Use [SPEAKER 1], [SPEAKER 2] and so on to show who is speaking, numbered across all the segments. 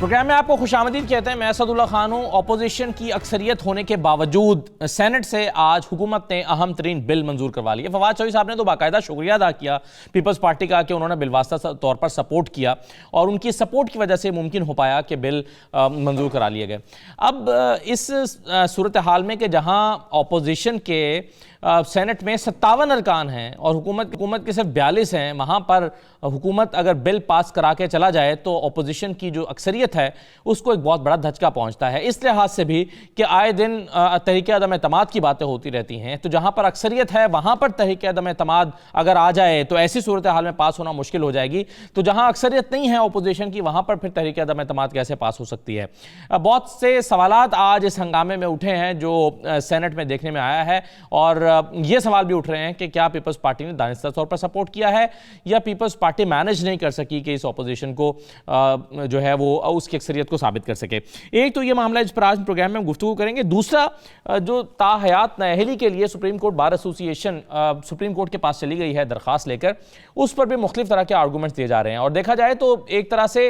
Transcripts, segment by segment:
[SPEAKER 1] Programme میں آپ کو خوش آمدید کہتے ہیں. میں اسد اللہ خان ہوں. اپوزیشن کی اکثریت ہونے کے باوجود سینٹ سے آج حکومت نے اہم ترین بل منظور کروا لیا. فواد چودھری صاحب نے تو باقاعدہ شکریہ ادا کیا پیپلز پارٹی کا کہ انہوں نے بالواسطہ طور پر سپورٹ کیا اور ان کی سپورٹ کی وجہ سے ممکن ہو پایا کہ بل منظور کرا لیے گئے. اب اس صورتحال میں کہ جہاں اپوزیشن کے سینٹ میں 57 ارکان ہیں اور حکومت کے صرف 42 ہیں, وہاں پر حکومت اگر بل پاس کرا کے چلا جائے تو اپوزیشن کی جو اکثریت ہے اس کو ایک بہت بڑا دھچکا پہنچتا ہے. اس لحاظ سے بھی کہ آئے دن تحریک عدم اعتماد کی باتیں ہوتی رہتی ہیں, تو جہاں پر اکثریت ہے وہاں پر تحریک عدم اعتماد اگر آ جائے تو ایسی صورتحال میں پاس ہونا مشکل ہو جائے گی. تو جہاں اکثریت نہیں ہے اپوزیشن کی وہاں پر پھر تحریک عدم اعتماد کیسے پاس ہو سکتی ہے؟ بہت سے سوالات آج اس ہنگامے میں اٹھے ہیں جو سینٹ میں دیکھنے میں آیا ہے, اور یہ سوال بھی اٹھ رہے ہیں کہ کیا پیپلز پارٹی نے دانستہ طور پر سپورٹ کیا ہے یا پیپلز پارٹی مینج نہیں کر سکی کہ اس اپوزیشن کو جو ہے وہ اس کی اکثریت کو ثابت کر سکے. ایک تو یہ معاملہ جس پر آج پروگرام میں گفتگو کریں گے. دوسرا جو تاحیات نااہلی کے لیے سپریم کورٹ بار ایسوسی ایشن سپریم کورٹ کے پاس چلی گئی ہے درخواست لے کر, اس پر بھی مختلف طرح کے آرگومنٹس دیے جا رہے ہیں. اور دیکھا جائے تو ایک طرح سے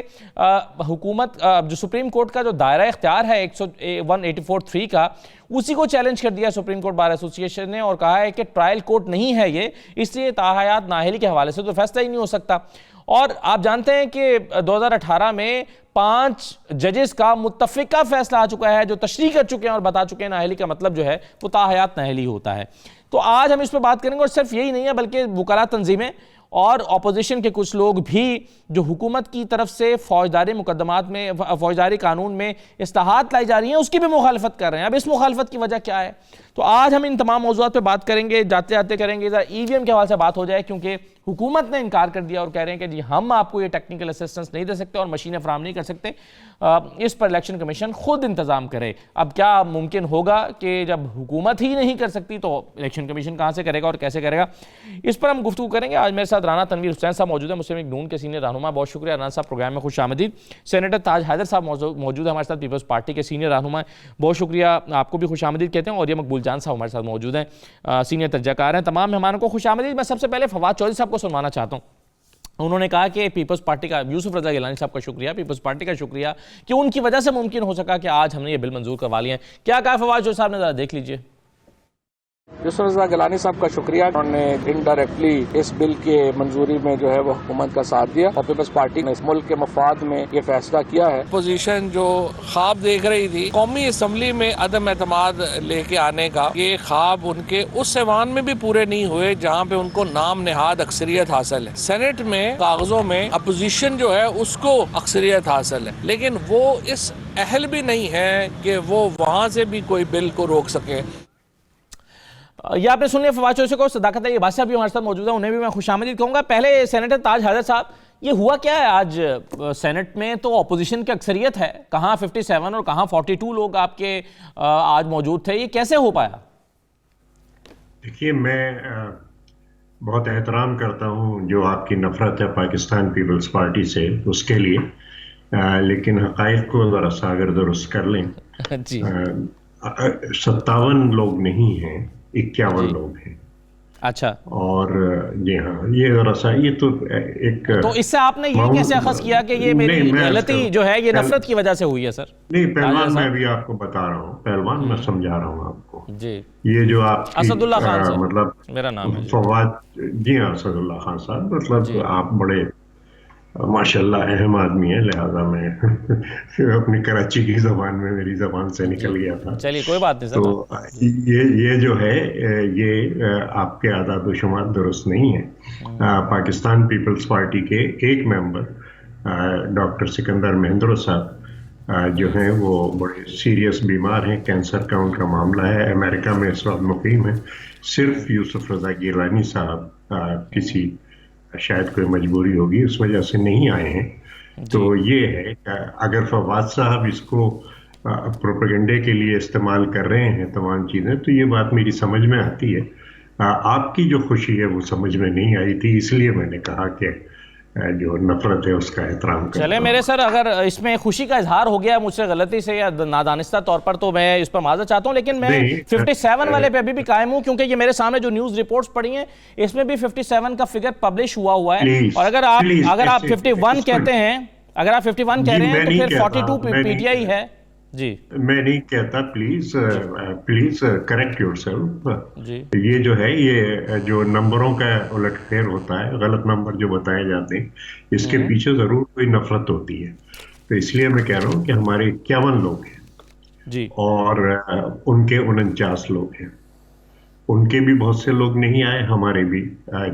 [SPEAKER 1] حکومت جو سپریم کورٹ کا جو دائرہ اختیار ہے 184(3) کا, اسی کو چیلنج کر دیا سپریم کورٹ بار ایسوسی ایشن نے اور کہا ہے کہ ٹرائل کورٹ نہیں ہے یہ, اس لیے تاحیات نااہلی کے حوالے سے تو فیصلہ ہی نہیں ہو سکتا. اور آپ جانتے ہیں کہ 2018 میں 5 ججز کا متفقہ فیصلہ آ چکا ہے جو تشریح کر چکے ہیں اور بتا چکے ہیں نااہلی کا مطلب جو ہے وہ تاحیات نااہلی ہوتا ہے. تو آج ہم اس پہ بات کریں گے, اور صرف یہی نہیں ہے بلکہ وکلاء تنظیمیں اور اپوزیشن کے کچھ لوگ بھی جو حکومت کی طرف سے فوجداری مقدمات میں فوجداری قانون میں اصلاحات لائی جا رہی ہیں اس کی بھی مخالفت کر رہے ہیں. اب اس مخالفت کی وجہ کیا ہے؟ تو آج ہم ان تمام موضوعات پہ بات کریں گے. جاتے جاتے کریں گے ذرا EVM کے حوالے سے بات ہو جائے, کیونکہ حکومت نے انکار کر دیا اور کہہ رہے ہیں کہ جی ہم آپ کو یہ ٹیکنیکل اسسٹنس نہیں دے سکتے اور مشینیں فراہم نہیں کر سکتے, اس پر الیکشن کمیشن خود انتظام کرے. اب کیا ممکن ہوگا کہ جب حکومت ہی نہیں کر سکتی تو الیکشن کمیشن کہاں سے کرے گا اور کیسے کرے گا؟ اس پر ہم گفتگو کریں گے. آج میرے ساتھ رانا تنویر حسین صاحب موجود ہیں, مسلم لیگ نون کے سینئر رہنما. بہت شکریہ رانا صاحب, پروگرام میں خوش آمدید. سینیٹر تاج حیدر صاحب موجود ہیں ہمارے ساتھ, پیپلز پارٹی کے سینئر رہنما ہیں. بہت شکریہ, آپ کو بھی خوش آمدید کہتے ہیں. اور یہ مقبول جان صاحب ہمارے ساتھ موجود ہیں, سینئر تجزیہ کار ہیں. تمام مہمانوں کو خوش آمدید. میں سب سے پہلے فواد چودھری صاحب کو سنوانا چاہتا ہوں. انہوں نے کہا کہ پیپلز پارٹی کا, یوسف رضا گیلانی صاحب کا شکریہ, پیپلز پارٹی کا شکریہ کہ ان کی وجہ سے ممکن ہو سکا کہ آج ہم نے یہ بل منظور کروا لیے ہیں. کیا کہا فواد چودھری صاحب نے, ذرا دیکھ لیجئے.
[SPEAKER 2] یوسف رضا گیلانی صاحب کا شکریہ, انہوں نے انڈائریکٹلی اس بل کے منظوری میں جو ہے وہ حکومت کا ساتھ دیا اور پیپلز پارٹی نے اس ملک کے مفاد میں یہ فیصلہ کیا ہے. اپوزیشن جو خواب دیکھ رہی تھی قومی اسمبلی میں عدم اعتماد لے کے آنے کا, یہ خواب ان کے اس ایوان میں بھی پورے نہیں ہوئے جہاں پہ ان کو نام نہاد اکثریت حاصل ہے. سینٹ میں کاغذوں میں اپوزیشن جو ہے اس کو اکثریت حاصل ہے, لیکن وہ اس اہل بھی نہیں ہے کہ وہ وہاں سے بھی کوئی بل کو روک سکے.
[SPEAKER 1] یہ آپ نے سن لیا فواد چودھری کو. صداقت یہ بات بھی ہمارے ساتھ موجود ہے, انہیں بھی میں خوش آمدید کہوں گا. پہلے سینیٹر تاج حیدر صاحب, یہ ہوا کیا ہے آج سینٹ میں؟ تو اپوزیشن کی اکثریت ہے, کہاں 57 اور کہاں 42 لوگ آپ کے آج موجود تھے, یہ کیسے ہو پایا؟
[SPEAKER 3] دیکھیے, میں بہت احترام کرتا ہوں جو آپ کی نفرت ہے پاکستان پیپلز پارٹی سے, اس کے لیے, لیکن حقائق کو ذرا سا اگر درست کر لیں.
[SPEAKER 1] جی
[SPEAKER 3] 57 لوگ نہیں ہیں, 51 لوگ ہیں.
[SPEAKER 1] اچھا.
[SPEAKER 3] اور جی ہاں, یہ ذرا سا یہ تو ایک,
[SPEAKER 1] تو اس سے آپ نے یہ کیسے اخذ کیا کہ یہ میری غلطی جو ہے یہ نفرت کی وجہ سے ہوئی ہے؟ سر
[SPEAKER 3] نہیں, پہلوان میں بھی آپ کو بتا رہا ہوں, پہلوان میں سمجھا رہا ہوں آپ کو.
[SPEAKER 1] جی,
[SPEAKER 3] یہ جو آپ
[SPEAKER 1] اسد اللہ خان صاحب
[SPEAKER 3] مطلب
[SPEAKER 1] میرا نام ہے.
[SPEAKER 3] فواد, جی ہاں اسد اللہ خان صاحب, مطلب آپ بڑے ماشاءاللہ اہم آدمی ہیں, لہذا میں اپنی کراچی کی زبان میں میری زبان سے نکل گیا تھا.
[SPEAKER 1] چلیے کوئی بات نہیں.
[SPEAKER 3] تو یہ جو ہے یہ آپ کے اعداد و شمار درست نہیں ہے. پاکستان پیپلز پارٹی کے ایک ممبر ڈاکٹر سکندر مہندرو صاحب جو ہیں وہ بڑے سیریس بیمار ہیں, کینسر کا ان کا معاملہ ہے, امریکہ میں اس وقت مقیم ہے. صرف یوسف رضا گیلانی صاحب کسی شاید کوئی مجبوری ہوگی اس وجہ سے نہیں آئے ہیں. تو یہ ہے اگر فواد صاحب اس کو پروپیگنڈے کے لیے استعمال کر رہے ہیں تمام چیزیں, تو یہ بات میری سمجھ میں آتی ہے. آپ کی جو خوشی ہے وہ سمجھ میں نہیں آئی تھی, اس لیے میں نے کہا کہ جو نفرت ہے اس کا احترام کریں.
[SPEAKER 1] چلے میرے سر, اگر اس میں خوشی کا اظہار ہو گیا مجھ سے غلطی سے یا نادانستہ طور پر تو میں اس پر معذرت چاہتا ہوں, لیکن میں 57 والے پہ ابھی بھی قائم ہوں, کیونکہ یہ میرے سامنے جو نیوز رپورٹس پڑی ہیں اس میں بھی 57 کا فگر پبلش ہوا ہے. اور اگر آپ 51 کہتے ہیں اگر آپ 51 کہہ رہے ہیں تو پھر 42 پی ٹی آئی ہے. جی
[SPEAKER 3] میں نہیں کہتا، پلیز کریکٹ یور سیلف.
[SPEAKER 1] جی
[SPEAKER 3] یہ جو ہے، یہ جو نمبروں کا الٹ پھیر ہوتا ہے، غلط نمبر جو بتائے جاتے ہیں، اس کے پیچھے ضرور کوئی نفرت ہوتی ہے. تو اس لیے میں کہہ رہا ہوں کہ ہمارے 51 لوگ ہیں
[SPEAKER 1] جی
[SPEAKER 3] اور ان کے 49 لوگ ہیں. ان کے بھی بہت سے لوگ نہیں آئے، ہمارے بھی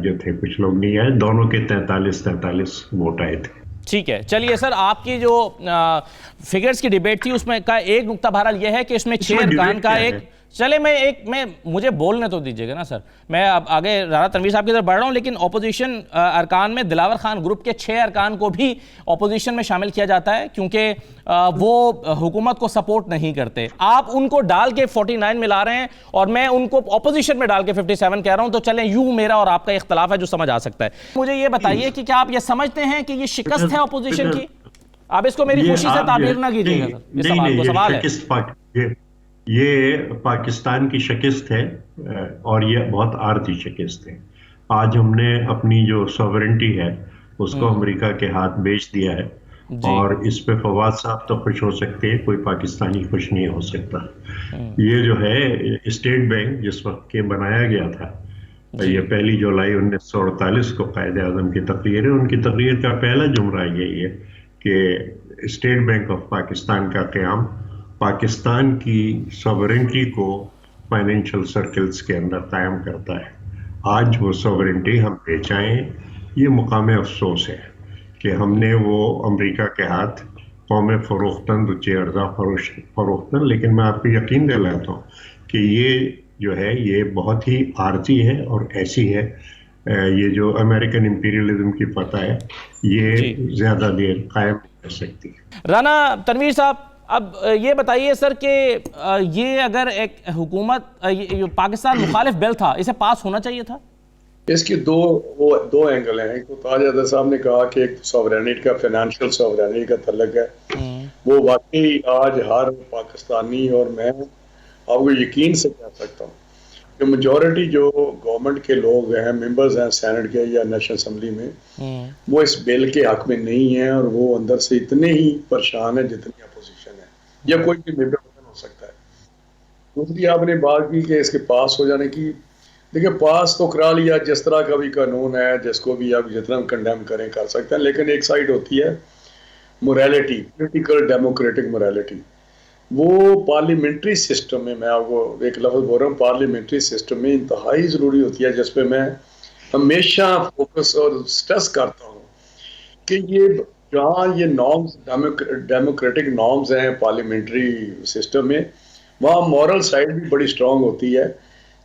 [SPEAKER 3] جو تھے کچھ لوگ نہیں آئے. دونوں کے 43 ووٹ آئے تھے.
[SPEAKER 1] ٹھیک ہے. چلیے سر، آپ کی جو فگرز کی ڈیبیٹ تھی اس میں کا ایک نقطہ بہرحال یہ ہے کہ اس میں 6 ارکان کا ایک، چلے میں مجھے بولنے تو دیجئے گا نا سر. میں اب آگے رانا تنویر صاحب کی طرف بڑھ رہا ہوں، لیکن اپوزیشن ارکان میں دلاور خان گروپ کے 6 ارکان کو بھی اپوزیشن میں شامل کیا جاتا ہے کیونکہ وہ حکومت کو سپورٹ نہیں کرتے. آپ ان کو ڈال کے 49 میں لا رہے ہیں اور میں ان کو اپوزیشن میں ڈال کے 57 کہہ رہا ہوں. تو چلیں یوں میرا اور آپ کا اختلاف ہے جو سمجھ آ سکتا ہے. مجھے یہ بتائیے کہ کیا آپ یہ سمجھتے ہیں کہ یہ شکست ہے اپوزیشن کی؟ آپ اس کو میری خوشی سے تعبیر نہ کیجیے گا سر، یہ سوال کو سوال ہے.
[SPEAKER 3] یہ پاکستان کی شکست ہے اور یہ بہت عارضی شکست ہے. آج ہم نے اپنی جو سوورنٹی ہے اس کو امریکہ کے ہاتھ بیچ دیا ہے اور اس پہ فواد صاحب تو خوش ہو سکتے ہیں، کوئی پاکستانی خوش نہیں ہو سکتا. یہ جو ہے اسٹیٹ بینک جس وقت کے بنایا گیا تھا، یہ 1 جولائی 1948 کو قائد اعظم کی تقریر ہے. ان کی تقریر کا پہلا جملہ یہی ہے کہ اسٹیٹ بینک آف پاکستان کا قیام پاکستان کی سوورنٹی کو فائنینشیل سرکلز کے اندر قائم کرتا ہے. آج وہ سوورنٹی ہم بیچائیں، یہ مقام افسوس ہے کہ ہم نے وہ امریکہ کے ہاتھ قوم فروختن دچے ارزا فروختن. لیکن میں آپ کو یقین دلاتا ہوں کہ یہ جو ہے یہ بہت ہی عارضی ہے اور ایسی ہے، یہ جو امریکن امپیریلزم کی فتح ہے یہ زیادہ دیر قائم کر سکتی ہے.
[SPEAKER 1] رانا تنویر صاحب، اب یہ بتائیے سر کہ یہ اگر ایک حکومت پاکستان مخالف بل تھا، اسے پاس ہونا چاہیے تھا؟
[SPEAKER 4] اس کی دو اینگل ہیں. ایک تو تاج حیدر صاحب نے کہا کہ ایک سوورینٹی کا، فائنینشیل سوورینٹی کا تعلق ہے. وہ واقعی آج ہر پاکستانی اور میں آپ کو یقین سے کہہ سکتا ہوں کہ میجورٹی جو گورنمنٹ کے لوگ ہیں، ممبرز ہیں سینٹ کے یا نیشنل اسمبلی میں، وہ اس بل کے حق میں نہیں ہیں اور وہ اندر سے اتنے ہی پریشان ہیں جتنی اپوزیشن ہے یا کوئی بھی ممبر ہو سکتا ہے. دوسری آپ نے بات کی کہ اس کے پاس ہو جانے کی، دیکھیں پاس تو کرا لیا، جس طرح کا بھی قانون ہے جس کو بھی آپ جتنا کنڈیم کریں کر سکتے ہیں، لیکن ایک سائڈ ہوتی ہے موریلٹی، پولیٹیکل ڈیموکریٹک موریلٹی. وہ پارلیمنٹری سسٹم میں آپ کو ایک لفظ بول رہا ہوں، پارلیمنٹری سسٹم میں انتہائی ضروری ہوتی ہے، جس پہ میں ہمیشہ فوکس اور سٹریس کرتا ہوں کہ یہ جہاں یہ نارمز ڈیموکریٹک نارمز ہیں پارلیمنٹری سسٹم میں، وہاں مورل سائڈ بھی بڑی اسٹرانگ ہوتی ہے.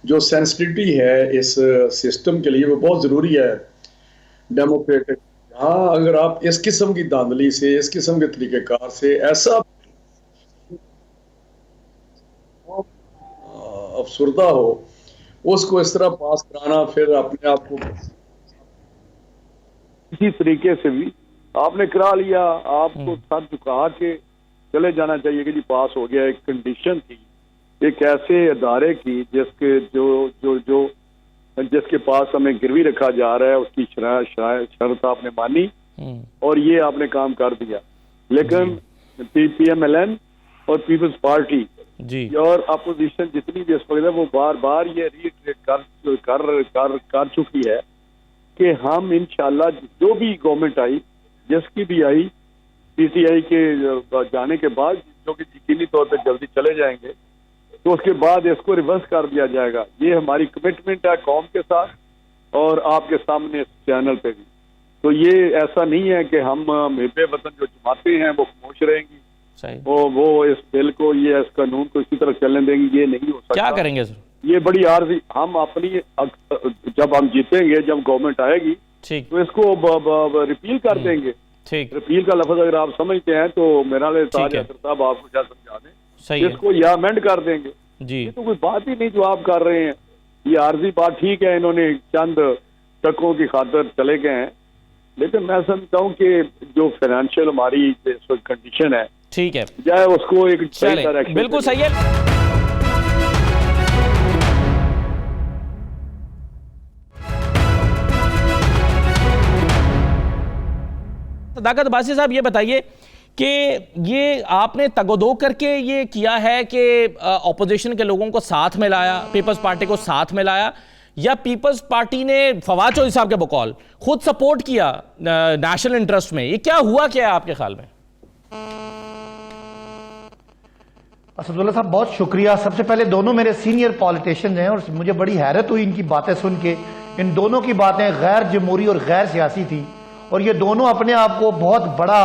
[SPEAKER 4] جو سینسٹیوٹی ہے اس سسٹم کے لیے وہ بہت ضروری ہے ڈیموکریٹک. ہاں اگر آپ اس قسم کی دھاندلی سے، اس قسم کے طریقہ کار سے ایسا افسردہ ہو، اس کو اس طرح پاس کرانا، پھر اپنے آپ کو اسی طریقے سے بھی آپ نے کرا لیا، آپ کو سر جھکا کے چلے جانا چاہیے کہ جی پاس ہو گیا. ایک کنڈیشن تھی ایک ایسے ادارے کی جس کے پاس ہمیں گروی رکھا جا رہا ہے، اس کی شرط آپ نے مانی اور یہ آپ نے کام کر دیا. لیکن پی ایم ایل این اور پیپلز پارٹی اور اپوزیشن جتنی بھی اس وقت ہے وہ بار بار یہ ریٹریٹ کر چکی ہے کہ ہم انشاءاللہ جو بھی گورنمنٹ آئی، جس کی بھی آئی، پی ٹی آئی کے جانے کے بعد، جو کہ یقینی طور پہ جلدی چلے جائیں گے، تو اس کے بعد اس کو ریورس کر دیا جائے گا. یہ ہماری کمٹمنٹ ہے قوم کے ساتھ اور آپ کے سامنے اس چینل پہ بھی. تو یہ ایسا نہیں ہے کہ ہم محب وطن جو جماعتیں ہیں وہ خاموش رہیں گی، وہ اس بل کو، یہ اس قانون کو اسی طرح چلنے دیں گی. یہ نہیں ہو سکتا. کیا کریں گے سر؟ یہ بڑی عارضی، ہم اپنی جب ہم جیتیں گے، جب گورنمنٹ آئے گی تو اس کو ریپیل کر دیں گے. ریپیل کا لفظ اگر آپ سمجھتے ہیں تو میرا تاج حیدر صاحب آپ کو کیا سمجھا دیں، اس کو یا امینڈ کر دیں گے. یہ تو کوئی بات ہی نہیں جو آپ کر رہے ہیں. یہ عارضی بات ٹھیک ہے، انہوں نے چند ٹکوں کی خاطر چلے گئے ہیں، لیکن میں سمجھتا ہوں کہ جو فائنینشیل ہماری کنڈیشن ہے، ٹھیک ہے، جائے اس کو ایک بالکل صحیح ہے.
[SPEAKER 1] صداقت عباسی صاحب یہ بتائیے کہ یہ آپ نے تگودو کر کے یہ کیا ہے کہ اپوزیشن کے لوگوں کو ساتھ میں لایا، پیپلز پارٹی کو ساتھ میں لایا، یا پیپلز پارٹی نے فواد چودھری صاحب کے بقول خود سپورٹ کیا نیشنل انٹرسٹ میں؟ یہ کیا ہوا کیا ہے آپ کے خیال میں؟
[SPEAKER 5] اسداللہ صاحب بہت شکریہ. سب سے پہلے دونوں میرے سینئر پالیٹیشینز ہیں اور مجھے بڑی حیرت ہوئی ان کی باتیں سن کے. ان دونوں کی باتیں غیر جمہوری اور غیر سیاسی تھی، اور یہ دونوں اپنے آپ کو بہت بڑا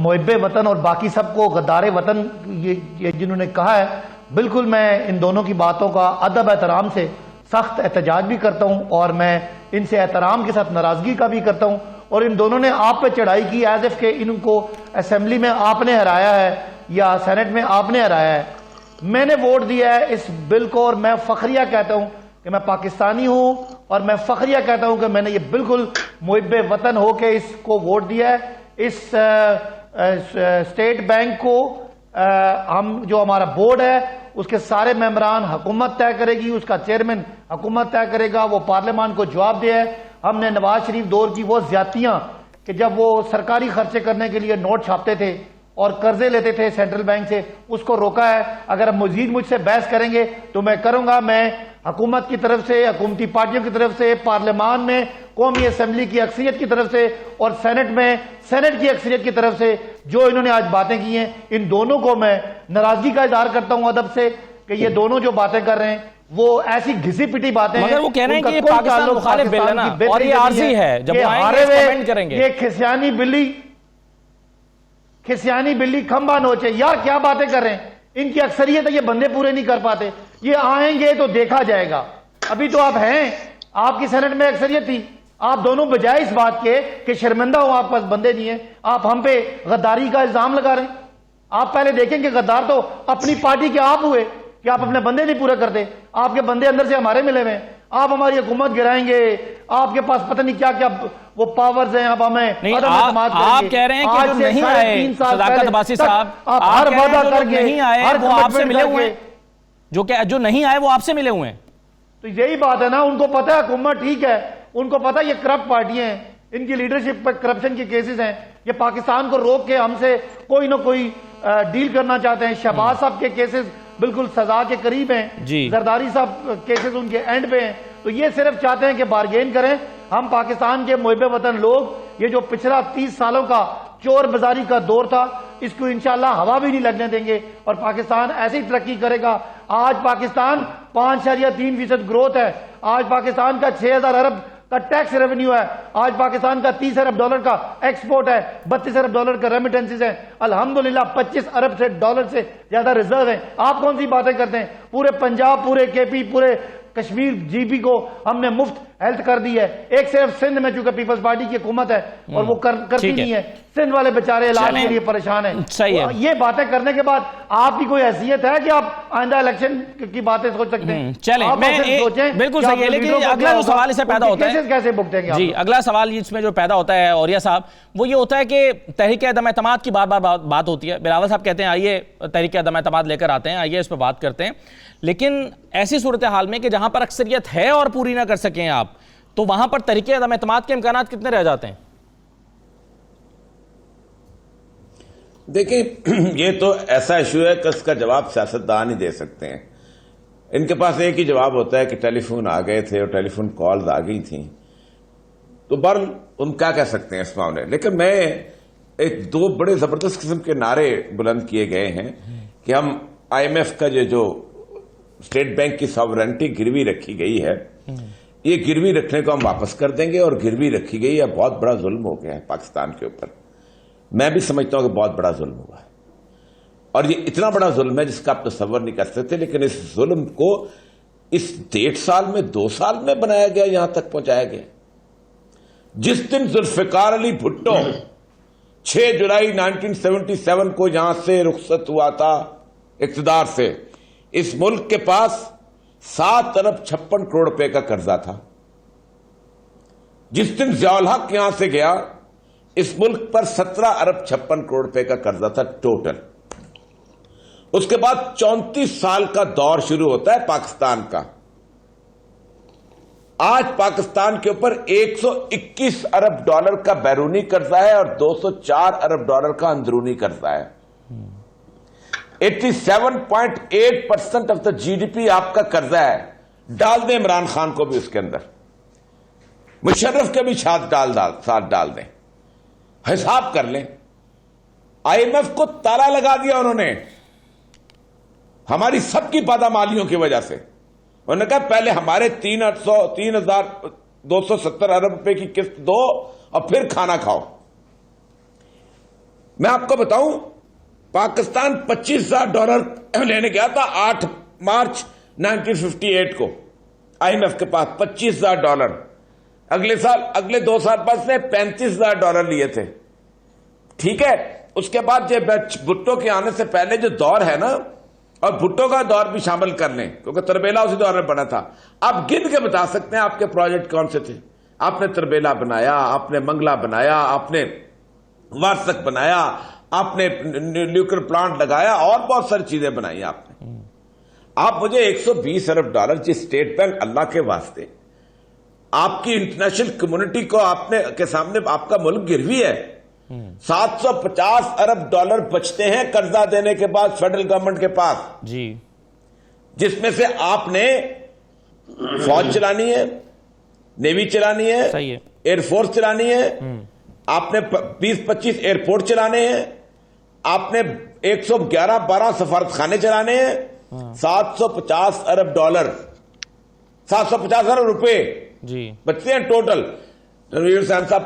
[SPEAKER 5] محب وطن اور باقی سب کو غدار وطن یہ جنہوں نے کہا ہے. بالکل میں ان دونوں کی باتوں کا ادب احترام سے سخت احتجاج بھی کرتا ہوں، اور میں ان سے احترام کے ساتھ ناراضگی کا بھی کرتا ہوں. اور ان دونوں نے آپ پہ چڑھائی کی ایز اف کہ ان کو اسمبلی میں آپ نے ہرایا ہے یا سینٹ میں آپ نے ہرایا ہے. میں نے ووٹ دیا ہے اس بل کو، اور میں فخریہ کہتا ہوں کہ میں پاکستانی ہوں، اور میں فخریہ کہتا ہوں کہ میں نے یہ بالکل محب وطن ہو کے اس کو ووٹ دیا ہے. اس اسٹیٹ بینک کو ہم جو ہمارا بورڈ ہے اس کے سارے ممبران حکومت طے کرے گی، اس کا چیئرمین حکومت طے کرے گا، وہ پارلیمان کو جواب دے ہے. ہم نے نواز شریف دور کی وہ زیادتیاں کہ جب وہ سرکاری خرچے کرنے کے لیے نوٹ چھاپتے تھے اور قرضے لیتے تھے سینٹرل بینک سے، اس کو روکا ہے. اگر مزید مجھ سے بحث کریں گے تو میں کروں گا. میں حکومت کی طرف سے، حکومتی پارٹیوں کی طرف سے، پارلیمان میں قومی اسمبلی کی اکثریت کی طرف سے، اور سینٹ میں سینٹ کی اکثریت کی طرف سے جو انہوں نے آج باتیں کی ہیں، ان دونوں کو میں ناراضگی کا اظہار کرتا ہوں ادب سے کہ یہ دونوں جو باتیں کر رہے ہیں وہ ایسی گھسی پٹی باتیں ہیں.
[SPEAKER 1] مگر وہ کہہ رہے ہیں کہ یہ پاکستان مخالف بل ہے نا، اور یہ عارضی ہے، جب وہ آئیں گے کمنٹ کریں گے.
[SPEAKER 5] یہ کھسیانی بلی کھمبا نوچے. یار کیا باتیں کر رہے ہیں، ان کی اکثریت ہے، یہ بندے پورے نہیں کر پاتے. یہ آئیں گے تو دیکھا جائے گا. ابھی تو آپ ہیں، آپ کی سینٹ میں اکثریت تھی. آپ دونوں بجائے اس بات کے کہ شرمندہ ہوں آپ پاس بندے نہیں ہیں، آپ ہم پہ غداری کا الزام لگا رہے ہیں. آپ پہلے دیکھیں کہ غدار تو اپنی پارٹی کے آپ ہوئے کہ آپ اپنے بندے نہیں پورے کرتے. آپ کے بندے اندر سے ہمارے ملے ہوئے ہیں. آپ ہماری حکومت گرائیں گے، آپ کے پاس پتہ نہیں کیا کیا وہ پاورز ہیں. اب ہمیں
[SPEAKER 1] آپ کہہ رہے ہیں کہ جو نہیں آئے، صداقت عباسی صاحب، آپ
[SPEAKER 5] ہر وعدہ کر کے
[SPEAKER 1] نہیں آئے وہ آپ سے ملے ہوئے ہیں، جو نہیں آئے وہ آپ سے ملے ہوئے ہیں.
[SPEAKER 5] تو یہی بات ہے نا، ان کو پتہ ہے حکومت ٹھیک ہے، ان کو پتہ ہے یہ کرپٹ پارٹیاں ہیں، ان کی لیڈرشپ پر کرپشن کے کیسز ہیں. یہ پاکستان کو روک کے ہم سے کوئی نہ کوئی ڈیل کرنا چاہتے ہیں. شہباز صاحب کے کیسز بالکل سزا کے قریب ہیں، زرداری صاحب کیسز ان کے اینڈ پہ ہیں. تو یہ صرف چاہتے ہیں کہ بارگین کریں. ہم پاکستان کے محب وطن لوگ یہ جو پچھلا 30 سالوں کا چور بازاری کا دور تھا، اس کو انشاءاللہ ہوا بھی نہیں لگنے دیں گے، اور پاکستان ایسی ترقی کرے گا. آج پاکستان 5.3% گروتھ ہے. آج پاکستان کا 6,000 ارب کا ٹیکس ریونیو ہے. آج پاکستان کا 30 ارب ڈالر کا ایکسپورٹ ہے، 32 ارب ڈالر کا ریمیٹنسز ہیں. الحمدللہ 25 ارب سے ڈالر سے زیادہ ریزرو ہیں. آپ کون سی باتیں کرتے ہیں؟ پورے پنجاب، پورے کے پی، پورے کشمیر جی پی کو ہم نے مفت ہیلتھ کر دی ہے. ایک صرف سندھ میں چونکہ پیپلز پارٹی کی حکومت ہے اور وہ کرتی نہیں ہے. سندھ والے بیچارے علاج کے لیے پریشان ہیں. یہ باتیں کرنے کے بعد آپ کی کوئی حیثیت ہے کہ آپ آئندہ الیکشن کی باتیں سوچ سکتے ہیں؟
[SPEAKER 1] چلیں بالکل صحیح ہے، لیکن اگلا جو سوال اس سے پیدا ہوتا ہے،
[SPEAKER 5] کیسے بکتیں گے
[SPEAKER 1] جی اگلا سوال اس میں جو پیدا ہوتا ہے اوریہ صاحب، وہ یہ ہوتا ہے کہ تحریک عدم اعتماد کی بات ہوتی ہے. بلاول صاحب کہتے ہیں آئیے تحریک عدم اعتماد لے کر آتے ہیں، آئیے اس پہ بات کرتے ہیں. لیکن ایسی صورتحال میں کہ جہاں پر اکثریت ہے اور پوری نہ کر سکیں آپ، تو وہاں پر تحریک عدم اعتماد کے امکانات کتنے رہ جاتے ہیں؟
[SPEAKER 6] دیکھیں، یہ تو ایسا ایشو ہے کہ اس کا جواب سیاستدان ہی دے سکتے ہیں. ان کے پاس ایک ہی جواب ہوتا ہے کہ ٹیلی فون آ گئے تھے اور ٹیلی فون کالز آ گئی تھیں. تو بہرحال ہم کیا کہہ سکتے ہیں اس معاملے. لیکن میں دو بڑے زبردست قسم کے نعرے بلند کیے گئے ہیں کہ ہم آئی ایم ایف کا جو اسٹیٹ بینک کی ساورنٹی گروی رکھی گئی ہے، یہ گروی رکھنے کو ہم واپس کر دیں گے. اور گروی رکھی گئی ہے، بہت بڑا ظلم ہو گیا ہے پاکستان کے اوپر. میں بھی سمجھتا ہوں کہ بہت بڑا ظلم ہوا ہے، اور یہ اتنا بڑا ظلم ہے جس کا آپ تصور نہیں کر سکتے. لیکن اس ظلم کو اس 1.5 سال میں 2 سال میں بنایا گیا، یہاں تک پہنچایا گیا. جس دن ذوالفقار علی بھٹو 6 جولائی 1977 کو یہاں سے رخصت ہوا تھا اقتدار سے، اس ملک کے پاس 7 ارب 56 کروڑ روپے کا قرضہ تھا. جس دن ضیاء الحق یہاں سے گیا، اس ملک پر 17 ارب 56 کروڑ روپے کا قرضہ تھا ٹوٹل. اس کے بعد 34 سال کا دور شروع ہوتا ہے پاکستان کا. آج پاکستان کے اوپر 121 ارب ڈالر کا بیرونی قرضہ ہے اور 204 ارب ڈالر کا اندرونی قرضہ ہے. 87.8% of the G D P آپ کا قرضہ ہے. ڈال دیں عمران خان کو بھی اس کے اندر, مشرف کے بھی ساتھ ڈال دیں, حساب کر لیں. آئی ایم ایف کو تالا لگا دیا انہوں نے ہماری سب کی پادامالیوں کی وجہ سے. انہوں نے کہا پہلے ہمارے 3,270 ارب روپے کی قسط دو اور پھر کھانا کھاؤ. میں آپ کو بتاؤں, پاکستان $25,000 لینے گیا تھا 8 مارچ 1958 کو آئی ایم ایف کے پاس $25,000. اگلے 2 سال بعد نے $35,000 لیے تھے. ٹھیک ہے, اس کے بعد یہ بھٹو کے آنے سے پہلے جو دور ہے نا, اور بھٹو کا دور بھی شامل کر لیں کیونکہ تربیلا اسی دور میں بنا تھا. آپ گن کے بتا سکتے ہیں آپ کے پروجیکٹ کون سے تھے. آپ نے تربیلا بنایا, آپ نے منگلا بنایا, آپ نے وارسک بنایا, آپ نے نیوکلیر پلانٹ لگایا, اور بہت ساری چیزیں بنائی آپ نے. آپ مجھے $120 ارب جی اسٹیٹ بینک, اللہ کے واسطے آپ کی انٹرنیشنل کمیونٹی کو کے سامنے آپ کا ملک گروی ہے. $750 ارب بچتے ہیں قرضہ دینے کے بعد فیڈرل گورنمنٹ کے پاس
[SPEAKER 1] جی, جس
[SPEAKER 6] میں سے آپ نے فوج چلانی ہے, نیوی چلانی ہے, ایئر فورس چلانی ہے, آپ نے 20-25 ایئرپورٹ چلانے ہیں, آپ نے 111-12 سفارت خانے چلانے ہیں. $750 ارب 750 ارب روپے
[SPEAKER 1] جی
[SPEAKER 6] بچتے ہیں ٹوٹل. رنویر حسین صاحب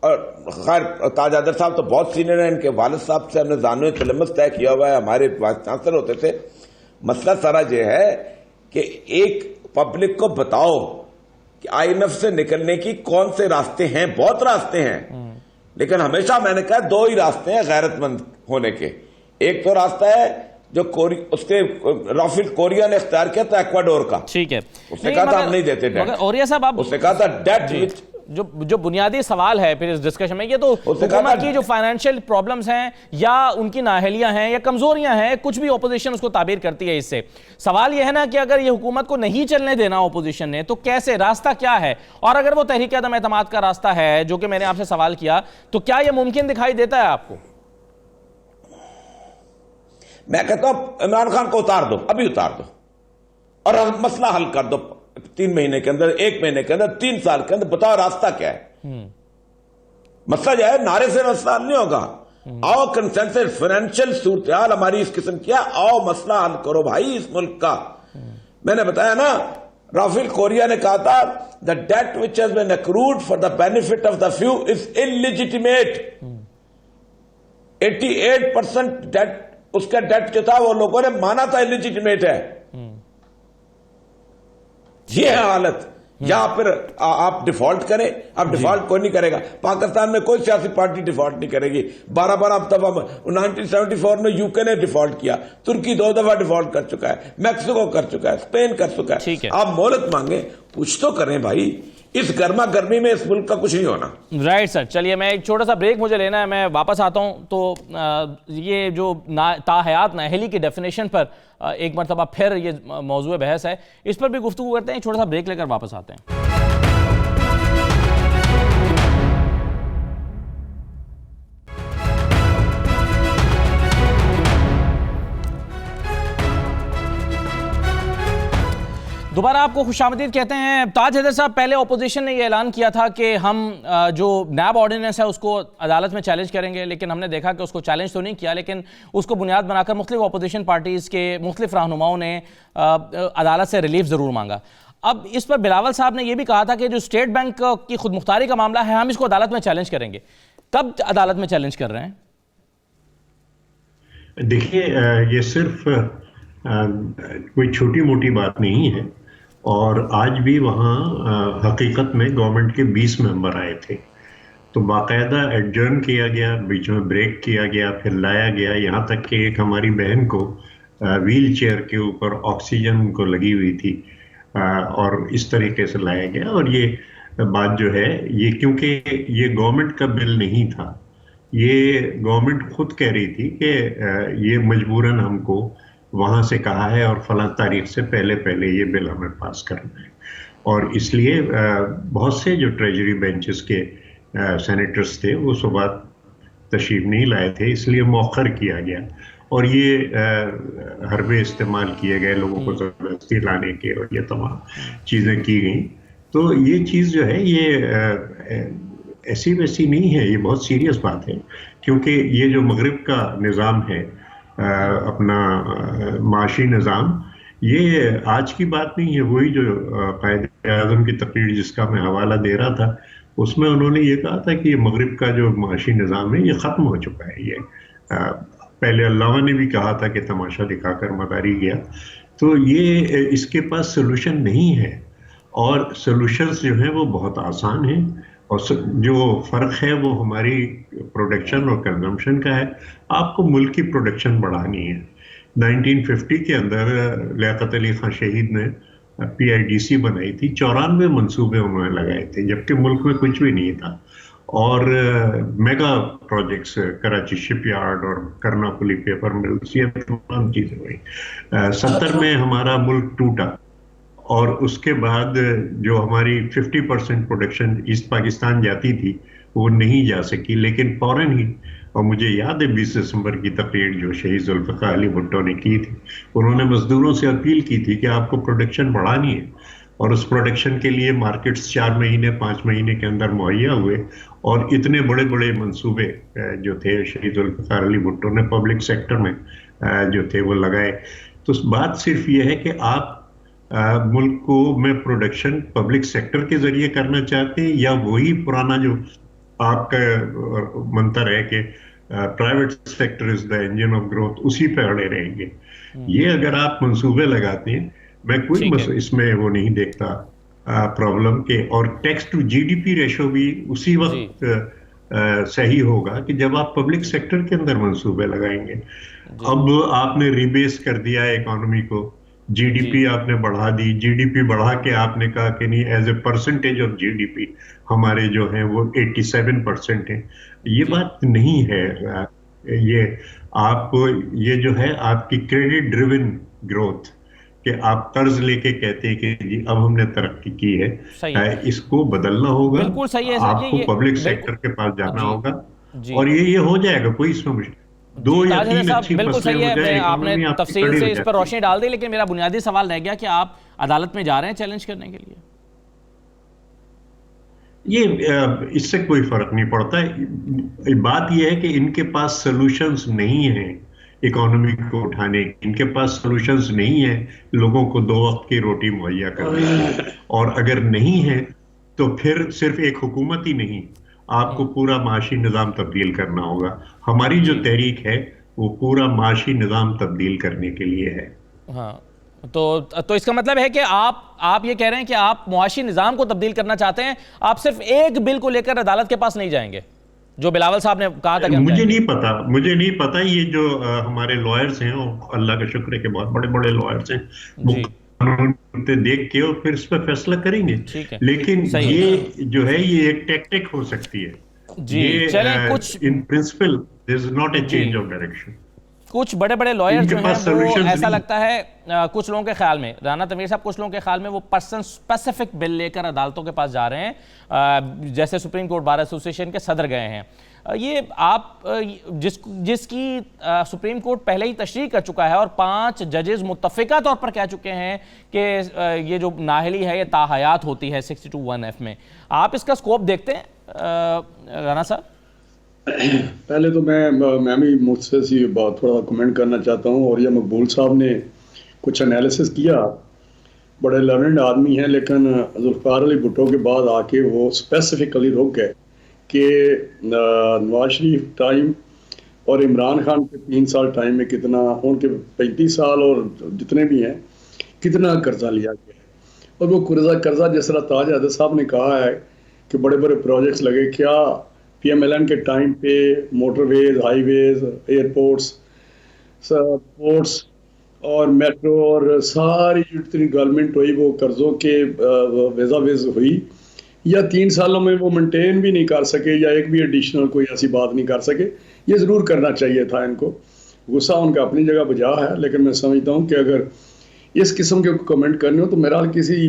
[SPEAKER 6] اور خیر تاج حیدر صاحب تو بہت سینئر ہیں, ان کے والد صاحب سے ہم نے زانوی تلمس طے کیا ہوا ہے, ہمارے وائس چانسلر ہوتے تھے. مسئلہ سارا یہ ہے کہ ایک پبلک کو بتاؤ کہ آئی ایم ایف سے نکلنے کی کون سے راستے ہیں. بہت راستے ہیں, لیکن ہمیشہ میں نے کہا 2 ہی راستے ہیں غیرت مند ہونے کے. ایک تو راستہ ہے جو اس کے رافیل کوریا نے اختیار کیا تھا ایکواڈور کا.
[SPEAKER 1] ٹھیک ہے,
[SPEAKER 6] اس نے کہا تھا ہم نہیں دیتے ڈیٹ.
[SPEAKER 1] اوریا صاحب آپ,
[SPEAKER 6] اس نے کہا تھا ڈیٹ
[SPEAKER 1] جو بنیادی سوال ہے پھر اس ڈسکشن میں, یہ تو حکومت کی جو فائنینشیل پرابلمز ہیں یا ان کی نااہلیاں ہیں یا کمزوریاں ہیں, کچھ بھی اپوزیشن اس کو تعبیر کرتی ہے اس سے. سوال یہ ہے نا کہ اگر یہ حکومت کو نہیں چلنے دینا اپوزیشن نے تو کیسے, راستہ کیا ہے؟ اور اگر وہ تحریک عدم اعتماد کا راستہ ہے جو کہ میں نے آپ سے سوال کیا, تو کیا یہ ممکن دکھائی دیتا ہے آپ کو؟
[SPEAKER 6] میں کہتا ہوں عمران خان کو اتار دو, ابھی اتار دو, اور مسئلہ حل کر دو 3 مہینے کے اندر, 1 مہینے کے اندر, 3 سال کے اندر. بتاؤ راستہ کیا ہے؟ مسئلہ جو ہے نعرے سے مسئلہ حل نہیں ہوگا. آؤ کنسنسس فائنینشیل صورتحال ہماری اس قسم کیا, آؤ مسئلہ حل کرو بھائی اس ملک کا. میں نے بتایا نا, رافیل کوریا نے کہا تھا the debt which has been accrued for the benefit of the few is illegitimate. 88% debt, اس کا ڈیٹ جو تھا وہ لوگوں نے مانا تھا illegitimately ہے. یہ ہے حالت. یا پھر آپ ڈیفالٹ کریں, آپ ڈیفالٹ کوئی نہیں کرے گا. پاکستان میں کوئی سیاسی پارٹی ڈیفالٹ نہیں کرے گی. 12 دفعہ 1974 میں یو کے نے ڈیفالٹ کیا, ترکی 2 دفعہ ڈیفالٹ کر چکا ہے, میکسیکو کر چکا ہے, اسپین کر چکا ہے. آپ مہلت مانگیں, کچھ تو کریں بھائی. اس گرما گرمی میں اس ملک کا کچھ نہیں ہونا.
[SPEAKER 1] رائٹ سر, چلیے میں ایک چھوٹا سا بریک مجھے لینا ہے, میں واپس آتا ہوں. تو یہ جو تاحیات نااہلی کی ڈیفینیشن پر ایک مرتبہ پھر یہ موضوع بحث ہے, اس پر بھی گفتگو کرتے ہیں. چھوٹا سا بریک لے کر واپس آتے ہیں. دوبارہ آپ کو خوش آمدید کہتے ہیں. تاج حیدر صاحب, پہلے اپوزیشن نے یہ اعلان کیا تھا کہ ہم جو نیب آرڈیننس ہے اس کو عدالت میں چیلنج کریں گے, لیکن ہم نے دیکھا کہ اس کو چیلنج تو نہیں کیا, لیکن اس کو بنیاد بنا کر مختلف اپوزیشن پارٹیز کے مختلف رہنماؤں نے عدالت سے ریلیف ضرور مانگا. اب اس پر بلاول صاحب نے یہ بھی کہا تھا کہ جو اسٹیٹ بینک کی خود مختاری کا معاملہ ہے ہم اس کو عدالت میں چیلنج کریں گے. کب عدالت میں چیلنج کر رہے ہیں؟
[SPEAKER 3] دیکھیے, یہ صرف کوئی چھوٹی موٹی بات نہیں ہے, اور آج بھی وہاں حقیقت میں گورنمنٹ کے 20 ممبر آئے تھے, تو باقاعدہ ایڈجرن کیا گیا, بیچ میں بریک کیا گیا, پھر لایا گیا, یہاں تک کہ ایک ہماری بہن کو ویل چیئر کے اوپر آکسیجن کو لگی ہوئی تھی, اور اس طریقے سے لایا گیا. اور یہ بات جو ہے یہ کیونکہ یہ گورنمنٹ کا بل نہیں تھا, یہ گورنمنٹ خود کہہ رہی تھی کہ یہ مجبوراً ہم کو وہاں سے کہا ہے اور فلاں تاریخ سے پہلے یہ بل ہمیں پاس کرنا ہے. اور اس لیے بہت سے جو ٹریجری بینچز کے سینیٹرز تھے وہ صبح تشریف نہیں لائے تھے، اس لیے مؤخر کیا گیا اور یہ حربے استعمال کیے گئے لوگوں کو زبردستی لانے کے، اور یہ تمام چیزیں کی گئیں. تو یہ چیز جو ہے یہ ایسی ویسی نہیں ہے، یہ بہت سیریس بات ہے، کیونکہ یہ جو مغرب کا نظام ہے اپنا معاشی نظام، یہ آج کی بات نہیں ہے. وہی جو قائد اعظم کی تقریر جس کا میں حوالہ دے رہا تھا، اس میں انہوں نے یہ کہا تھا کہ یہ مغرب کا جو معاشی نظام ہے یہ ختم ہو چکا ہے. یہ پہلے علامہ نے بھی کہا تھا کہ تماشا دکھا کر مداری گیا. تو یہ اس کے پاس سلوشن نہیں ہے، اور سلوشنز جو ہیں وہ بہت آسان ہیں، اور جو فرق ہے وہ ہماری پروڈکشن اور کنزمپشن کا ہے. آپ کو ملک کی پروڈکشن بڑھانی ہے. 1950 کے اندر لیاقت علی خان شہید نے PIDC بنائی تھی، 94 منصوبے انہوں نے لگائے تھے، جبکہ ملک میں کچھ بھی نہیں تھا. اور میگا پروجیکٹس، کراچی شپ یارڈ اور کرناکلی پیپر ملز، یہ تمام چیزیں ہوئی. 70 میں ہمارا ملک ٹوٹا، اور اس کے بعد جو ہماری 50% پروڈکشن ایسٹ پاکستان جاتی تھی وہ نہیں جا سکی. لیکن فوراً ہی، اور مجھے یاد ہے 20 دسمبر کی تقریر جو شہید ذوالفقار علی بھٹو نے کی تھی، انہوں نے مزدوروں سے اپیل کی تھی کہ آپ کو پروڈکشن بڑھانی ہے، اور اس پروڈکشن کے لیے مارکیٹس 4 مہینے 5 مہینے کے اندر مہیا ہوئے، اور اتنے بڑے بڑے منصوبے جو تھے شہید ذوالفقار علی بھٹو نے پبلک سیکٹر میں جو تھے وہ لگائے. تو بات صرف یہ ہے کہ آپ ملک کو میں پروڈکشن پبلک سیکٹر کے ذریعے کرنا چاہتے ہیں، یا وہی پرانا جو آپ کا منتر ہے کہ private sector is the engine of growth, اسی پہ اڑے رہیں گے. یہ اگر آپ منصوبے لگاتے ہیں، میں کوئی اس میں وہ نہیں دیکھتا پرابلم کے. اور ٹیکس ٹو GDP ریشو بھی اسی وقت صحیح ہوگا کہ جب آپ پبلک سیکٹر کے اندر منصوبے لگائیں گے. اب آپ نے ریبیس کر دیا اکانومی کو، GDP آپ نے بڑھا دی، GDP بڑھا کے آپ نے کہا کہ نہیں، as a percentage of GDP ہمارے جو ہیں وہ 87% ہیں. یہ بات نہیں ہے. یہ آپ کو یہ جو ہے آپ کی کریڈٹ ڈریون گروتھ، کہ آپ قرض لے کے کہتے ہیں کہ جی اب ہم نے ترقی کی ہے، اس کو بدلنا ہوگا.
[SPEAKER 1] بالکل صحیح ہے.
[SPEAKER 3] آپ کو پبلک سیکٹر کے پاس جانا ہوگا، اور یہ ہو جائے گا. کوئی اس میں مشکل 2 یا 3 اچھی
[SPEAKER 1] بالکل
[SPEAKER 3] فصلیں
[SPEAKER 1] صحیح
[SPEAKER 3] ہو
[SPEAKER 1] ہے.
[SPEAKER 3] جائے،
[SPEAKER 1] آپ نے
[SPEAKER 3] اکانومی آپ کی
[SPEAKER 1] تفصیل
[SPEAKER 3] کھڑی
[SPEAKER 1] سے
[SPEAKER 3] ہو
[SPEAKER 1] اس پر
[SPEAKER 3] جاتی ہے.
[SPEAKER 1] روشنی ڈال دی، لیکن میرا بنیادی سوال رہ گیا کہ آپ عدالت میں جا رہے ہیں چیلنج کرنے کے لیے؟
[SPEAKER 3] یہ اس سے کوئی فرق نہیں پڑتا. بات یہ ہے کہ ان کے پاس سلوشنز نہیں ہیں اکانومی کو اٹھانے کی، ان کے پاس سلوشنز نہیں ہیں لوگوں کو 2 وقت کی روٹی مہیا کرنے کی. اور اگر نہیں ہے تو پھر صرف ایک حکومت ہی نہیں، آپ کو پورا معاشی نظام تبدیل کرنا ہوگا. ہماری جو تحریک ہے وہ پورا معاشی نظام تبدیل کرنے کے لیے ہے.
[SPEAKER 1] ہاں، تو اس کا مطلب ہے کہ آپ یہ کہہ رہے ہیں کہ آپ معاشی نظام کو تبدیل کرنا چاہتے ہیں، آپ صرف ایک بل کو لے کر عدالت کے پاس نہیں جائیں گے، جو بلاول صاحب نے کہا تھا کہ
[SPEAKER 3] مجھے نہیں پتا. یہ جو ہمارے لائرز ہیں، اللہ کا شکر ہے کہ بہت بڑے بڑے لائرز ہیں، وہ قانون دیکھ کے اور پھر اس پہ فیصلہ کریں گے. لیکن یہ جو ہے یہ ایک ٹیکٹک ہو سکتی ہے. In principle there is not a change of direction.
[SPEAKER 1] کچھ بڑے بڑے لائر جو ہیں وہ ایسا لگتا ہے کچھ لوگوں کے خیال میں، رانا تنویر صاحب، کچھ لوگوں کے خیال میں وہ پرسن اسپیسیفک بل لے کر عدالتوں کے پاس جا رہے ہیں، جیسے سپریم کورٹ بار ایسوسی ایشن کے صدر گئے ہیں. یہ آپ جس کی سپریم کورٹ پہلے ہی تشریح کر چکا ہے اور 5 ججز متفقہ طور پر کہہ چکے ہیں کہ یہ جو نااہلی ہے یہ تاحیات ہوتی ہے 62(1)(f) میں، آپ اس کا سکوپ دیکھتے ہیں رانا صاحب؟
[SPEAKER 4] پہلے تو میں بھی مجھ سے بات تھوڑا کمنٹ کرنا چاہتا ہوں. اور یہ مقبول صاحب نے کچھ انالیسس کیا، بڑے لرنڈ آدمی ہیں، لیکن ذوالفقار علی بھٹو کے بعد آ کے وہ اسپیسیفکلی رک گئے کہ نواز شریف ٹائم اور عمران خان کے 3 سال ٹائم میں کتنا، ان کے 35 سال اور جتنے بھی ہیں کتنا قرضہ لیا گیا ہے. اور وہ قرضہ جس طرح تاج حیدر صاحب نے کہا ہے کہ بڑے بڑے پروجیکٹس لگے، کیا PMLN کے ٹائم پہ موٹر ویز، ہائی ویز، ایئرپورٹس، پورٹس اور میٹرو اور ساری جتنی ڈیولپمنٹ ہوئی وہ قرضوں کے ویزا ویز ہوئی، یا 3 سالوں میں وہ مینٹین بھی نہیں کر سکے، یا ایک بھی ایڈیشنل کوئی ایسی بات نہیں کر سکے. یہ ضرور کرنا چاہیے تھا ان کو. غصہ ان کا اپنی جگہ بجا ہے، لیکن میں سمجھتا ہوں کہ اگر اس قسم کے کمنٹ کرنے ہو تو میرا کسی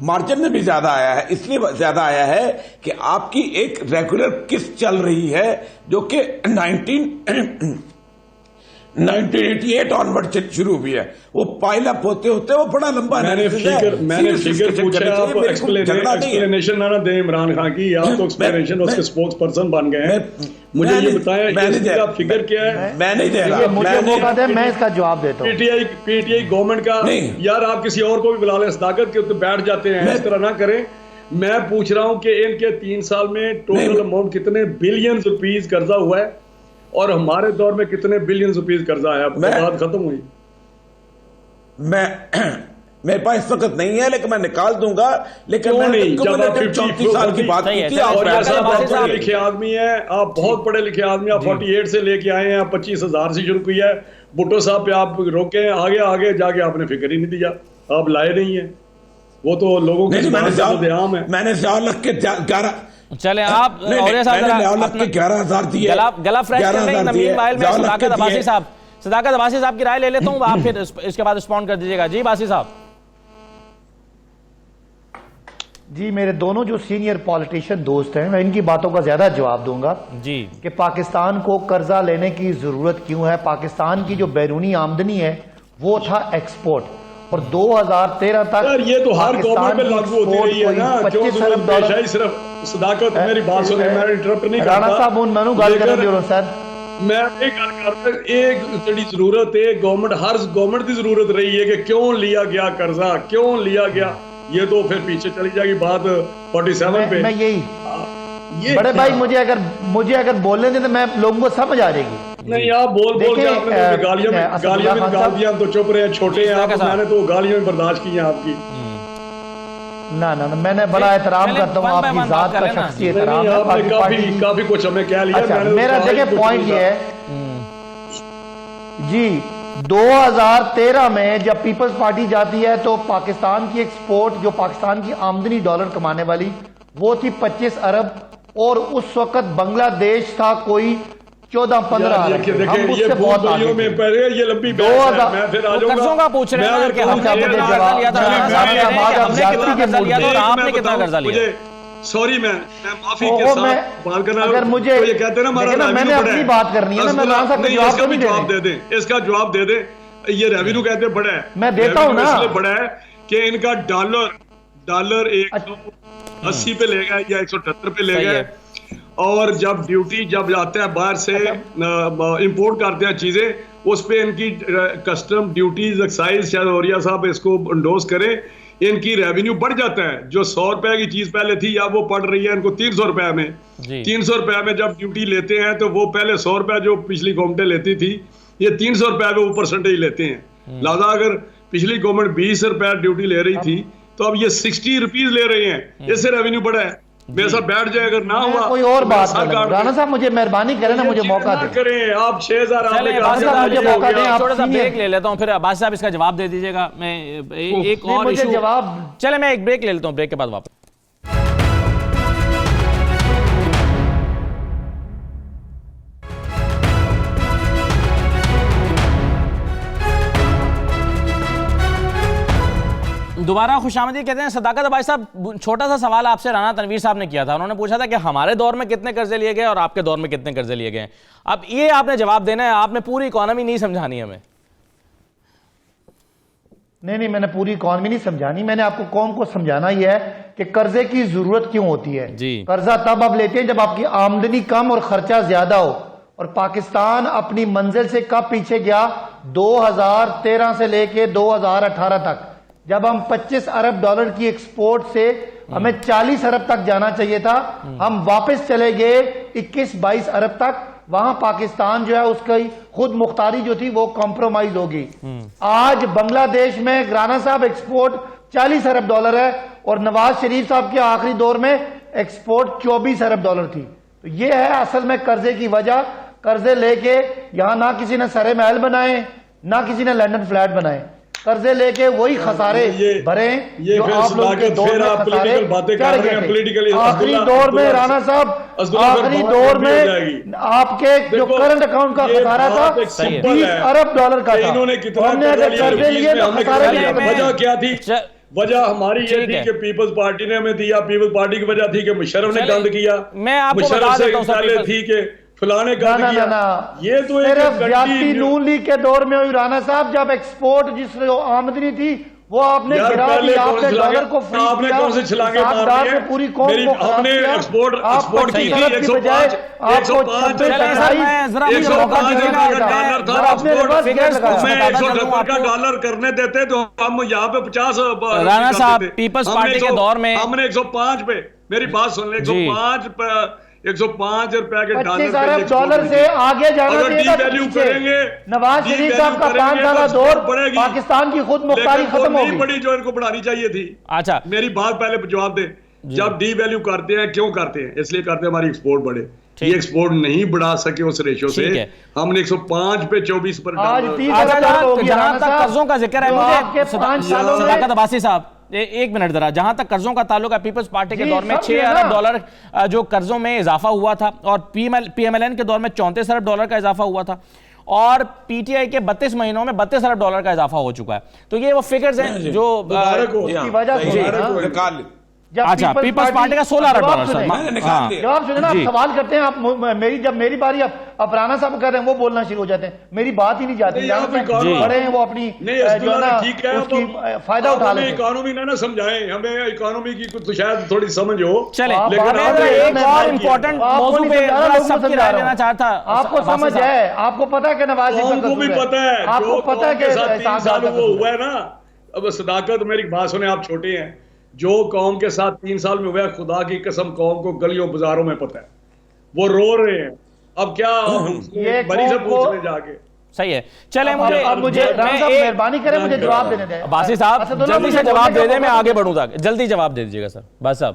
[SPEAKER 6] مارجن میں بھی زیادہ آیا ہے. اس لیے زیادہ آیا ہے کہ آپ کی ایک ریگولر قسط چل رہی ہے جو کہ 1988 آنورڈ شروع ہوئی ہے. وہ پائل اپ ہوتے ہوتے وہ بڑا لمبا
[SPEAKER 4] میں نے فگر پوچھا, آپ ایکسپلینیشن نہ دیں عمران خان کی, آپ تو ایکسپلینیشن اس کے اسپوکس پرسن بن گئے ہیں. مجھے یہ بتائیں فگر کیا ہے.
[SPEAKER 6] میں نہیں دے رہا,
[SPEAKER 5] مجھے موقع دیں, میں اس کا جواب دیتا ہوں.
[SPEAKER 4] پی ٹی آئی گورنمنٹ کا یار آپ کسی اور کو بھی بلا لیں, صداقت کے بیٹھ جاتے ہیں, اس طرح نہ کریں. میں پوچھ رہا ہوں کہ ان کے 3 سال میں ٹوٹل اماؤنٹ کتنے بلین روپیز قرضہ ہوا ہے اور ہمارے دور میں کتنے بلین روپیز قرضہ آیا. بات ختم ہوئی.
[SPEAKER 6] میرے پاس اس وقت نہیں ہے لیکن میں نکال دوں گا. لیکن میں 34 سال کی بات کی تھی.
[SPEAKER 4] اور ایسا بہت پڑھے لکھے آدمی ہیں آپ, بہت پڑھے لکھے آدمی, آپ 48 سے لے کے آئے ہیں, آپ 25,000 سے شروع کی ہے. بھٹو صاحب پہ آپ روکے, آگے جا کے آپ نے فکر ہی نہیں دیا, آپ لائے نہیں ہیں. وہ تو لوگوں کے عام ہے.
[SPEAKER 6] میں نے 11 کے 11
[SPEAKER 1] چلیں آپ اور صاحب
[SPEAKER 6] 11,000 دیے.
[SPEAKER 1] گلا فریش کر لیں. نمین بائل میں صداقت عباسی صاحب کی رائے لے لیتا ہوں, آپ پھر اس کے بعد رسپونڈ کر دیجیے گا. جی باسی صاحب.
[SPEAKER 5] جی میرے دونوں جو سینئر پالیٹیشین دوست ہیں, میں ان کی باتوں کا زیادہ جواب دوں گا
[SPEAKER 1] جی
[SPEAKER 5] کہ پاکستان کو قرضہ لینے کی ضرورت کیوں ہے. پاکستان کی جو بیرونی آمدنی ہے وہ تھا ایکسپورٹ, اور 2013 تک
[SPEAKER 4] یہ تو ہر گورنمنٹ میں لاگو ہوتی رہی ہے نا.
[SPEAKER 5] 25 ارب ڈالر.
[SPEAKER 4] صرف صداقت میری بات سنیں, میں انٹرپٹ نہیں کرتا.
[SPEAKER 5] رانا صاحب ان مینو گل کر رہے ہو سر.
[SPEAKER 4] میں ایک گل کرتا, ایک جڑی ضرورت ہے گورنمنٹ, ہر گورنمنٹ کی ضرورت رہی ہے کہ کیوں لیا گیا قرضہ, کیوں لیا گیا. یہ تو پھر پیچھے چلی جائے گی بات 47 پہ.
[SPEAKER 5] میں یہی بڑے بھائی مجھے اگر بولنے دیں تو میں لوگوں کو سمجھ آ جائے گی.
[SPEAKER 4] نہیں آپ بول کے آپ نے گالیاں میں نکال دیا, تو چپ رہے ہیں, چھوٹے ہیں آپ, میں نے تو گالیاں میں برداشت کی ہیں آپ کی.
[SPEAKER 5] نہ میں نے بڑا احترام کرتا ہوں آپ کی ذات کا, شخصی احترام ہے.
[SPEAKER 4] آپ نے کافی کچھ ہمیں کہہ لیا.
[SPEAKER 5] میرا دیکھیں پوائنٹ یہ ہے جی, 2013 میں جب پیپلز پارٹی جاتی ہے تو پاکستان کی ایکسپورٹ, جو پاکستان کی آمدنی ڈالر کمانے والی, وہ تھی 25 ارب, اور اس وقت بنگلہ دیش تھا کوئی 14-15 ارب. ہم اس سے بہت آگے تھے.
[SPEAKER 4] یہ لمبی بحث ہے, میں پھر آ جاؤں
[SPEAKER 1] قرضوں کا پوچھ رہے ہیں کہ ہم نے کتنا قرضہ لیا تھا اور آپ نے کتنا قرضہ لیا.
[SPEAKER 4] سوری میں معافی کے ساتھ بات کرنا,
[SPEAKER 5] اگر مجھے
[SPEAKER 4] یہ کہتے ہیں نا ہمارا
[SPEAKER 5] میں نے اپنی بات کرنی ہے نا, میں رانا صاحب کا جواب
[SPEAKER 4] دے دیں, اس کا جواب دے دیں. یہ ریونیو کہتے ہیں بڑا ہے,
[SPEAKER 5] میں دیتا ہوں نا,
[SPEAKER 4] اس لیے بڑا ہے کہ ان کا ڈالر 180 پہ لے گئے یا 178 پہ لے گئے, اور جب ڈیوٹی جب آتا ہے باہر سے امپورٹ کرتے ہیں چیزیں, اس پہ ان کی کسٹم ڈیوٹیز ایکسائز, شاید اوریا صاحب اس کو انڈوز کریں, ان کی ریونیو بڑھ جاتا ہے. جو 100 روپے کی چیز پہلے تھی یا وہ پڑ رہی ہے ان کو 300 روپے میں. 300 روپے میں جب ڈیوٹی لیتے ہیں تو وہ پہلے 100 روپے جو پچھلی گورنمنٹیں لیتی تھی, یہ 300 روپے میں وہ پرسنٹیج لیتے ہیں. لہٰذا اگر پچھلی گورنمنٹ 20 روپے ڈیوٹی لے رہی تھی تو اب یہ 60 روپیز لے رہے ہیں, اس سے ریونیو بڑھا ہے. میرے ساتھ بیٹھ جائے, اگر نہ ہوا
[SPEAKER 5] کوئی اور بات رانا صاحب مجھے مہربانی کریں نا, مجھے موقع دیں.
[SPEAKER 4] کریں آپ 6000 آپ نے
[SPEAKER 1] کہا, تھوڑا سا بریک لے لیتا ہوں, پھر عباس صاحب اس کا جواب دے دیجیے گا. میں ایک اور ایشو, چلے میں ایک بریک لے لیتا ہوں, بریک کے بعد واپس. دوبارہ خوش آمدید کہتے ہیں. صداقت عباسی صاحب, چھوٹا سا سوال آپ سے رانا تنویر صاحب نے کیا تھا. انہوں نے پوچھا تھا کہ ہمارے دور میں کتنے قرضے لیے گئے اور آپ کے دور میں کتنے قرضے لیے گئے. اب یہ آپ نے جواب دینا ہے, آپ نے پوری اکانومی نہیں سمجھانی ہمیں.
[SPEAKER 5] نہیں میں نے پوری اکانومی نہیں سمجھانی, میں نے آپ کو قوم کو سمجھانا یہ ہے کہ قرضے کی ضرورت کیوں ہوتی ہے. قرضہ تب آپ لیتے ہیں جب آپ کی آمدنی کم اور خرچہ زیادہ ہو, اور پاکستان اپنی منزل سے کب پیچھے گیا, 2013 سے لے کے 2018 تک, جب ہم 25 ارب ڈالر کی ایکسپورٹ سے ہمیں 40 ارب تک جانا چاہیے تھا, ہم واپس چلے گئے 21-22 ارب تک. وہاں پاکستان جو ہے اس کی خود مختاری جو تھی وہ کمپرومائز ہوگی. آج بنگلہ دیش میں رانا صاحب ایکسپورٹ 40 ارب ڈالر ہے, اور نواز شریف صاحب کے آخری دور میں ایکسپورٹ 24 ارب ڈالر تھی. تو یہ ہے اصل میں قرضے کی وجہ. قرضے لے کے یہاں نہ کسی نے سرے محل بنائے, نہ کسی نے لنڈن فلیٹ بنائے. قرضے لے کے وہی خسارے بھرے جو آپ لوگ کے دور میں خسارے چڑھ گئے تھے. آخری دور میں رانا صاحب, آخری دور میں آپ کے جو کرنٹ اکاؤنٹ کا خسارہ تھا 20 ارب ڈالر کا تھا. ہم نے اگر قرضے لیے تو خسارے کی وجہ کیا تھی.
[SPEAKER 4] وجہ ہماری یہ تھی کہ پیپلز پارٹی نے ہمیں دیا, پیپلز پارٹی کی وجہ تھی کہ مشرف نے گند کیا,
[SPEAKER 1] میں آپ کو بتا دیتا ہوں
[SPEAKER 4] پہلے تھی کہ فلانے گند کیا. یہ تو
[SPEAKER 5] صرف زیادتی نون لیگ کے دور میں ہوئی رانا صاحب, جب ایکسپورٹ جس آمدنی تھی وہ آپ نے گرا دی, آپ نے ڈالر کو فری کیا,
[SPEAKER 4] آپ نے کون سے چھلانگے مارنی ہیں,
[SPEAKER 5] پوری قوم کو
[SPEAKER 4] ہم نے ایکسپورٹ کی تھی 105 کا ڈالر کرنے دیتے تو ہم یہاں پہ 50
[SPEAKER 1] رانا صاحب پیپلز پارٹی کے دور میں
[SPEAKER 4] ہم نے 105 پہ, میری بات سن لیں, 105 روپے کے
[SPEAKER 5] ڈالر سے آگے جانا چاہیے. نواز شریف صاحب کا 5 سالہ دور پاکستان کی خود مختاری ختم ہو گئی,
[SPEAKER 4] بڑی جو ان کو بڑھانی چاہیے تھی.
[SPEAKER 1] اچھا
[SPEAKER 4] میری بات پہلے جواب دیں, جب ڈی ویلیو کرتے ہیں کیوں کرتے ہیں؟ اس لیے کرتے ہیں ہماری ایکسپورٹ بڑھے. یہ ایکسپورٹ نہیں بڑھا سکے اس ریشو سے, ہم نے 105 پہ 24 پر.
[SPEAKER 1] جہاں تک قرضوں کا ذکر ہے, مجھے صداقت عباسی صاحب ایک منٹ ذرا, جہاں تک قرضوں کا تعلق ہے, پیپلز پارٹی کے دور میں 6 ارب ڈالر جو قرضوں میں اضافہ ہوا تھا, اور پی ایم ایل این کے دور میں 34 ارب ڈالر کا اضافہ ہوا تھا, اور پی ٹی آئی کے 32 مہینوں میں 32 ارب ڈالر کا اضافہ ہو چکا ہے. تو یہ وہ فگرز ہیں جو اچھا پیپلز پارٹی کا 16 ارب ڈالر.
[SPEAKER 5] جواب سنیں نا, آپ سوال کرتے ہیں, آپ جب میری باری آپ رانا صاحب کر رہے ہیں وہ بولنا شروع ہو جاتے ہیں, میری بات ہی نہیں جاتی, بڑے ہیں وہ اپنی جو ہے نا اس کی فائدہ اٹھا لیتے ہیں.
[SPEAKER 4] اکانومی نہ سمجھائیں ہمیں, اکانومی کی تو شاید تھوڑی سمجھ ہو.
[SPEAKER 1] چلیں ایک اور امپورٹنٹ موضوع پہ سب کی رائے لینا چاہتا.
[SPEAKER 5] آپ کو سمجھ ہے, آپ کو پتا ہے کہ نواز شریف
[SPEAKER 4] کو بھی پتا ہے,
[SPEAKER 5] آپ کو پتا ہے کہ
[SPEAKER 4] 3 سال وہ ہوا ہے نا. اب صداقت, میری بات سنیں, آپ چھوٹے ہیں, جو قوم کے ساتھ 3 سال میں ہوا ہے, خدا کی قسم قوم کو گلیوں بازاروں میں پتہ ہے, وہ رو رہے ہیں. اب کیا بڑی سے پوچھ لیں جا کے.
[SPEAKER 1] صحیح ہے, چلیں مجھے
[SPEAKER 5] مہربانی کریں مجھے جواب دینے دیں.
[SPEAKER 1] باسی صاحب جلدی سے جواب دے دیں, میں آگے بڑھوں گا, جلدی جواب دے دیجیے گا سر. باسی صاحب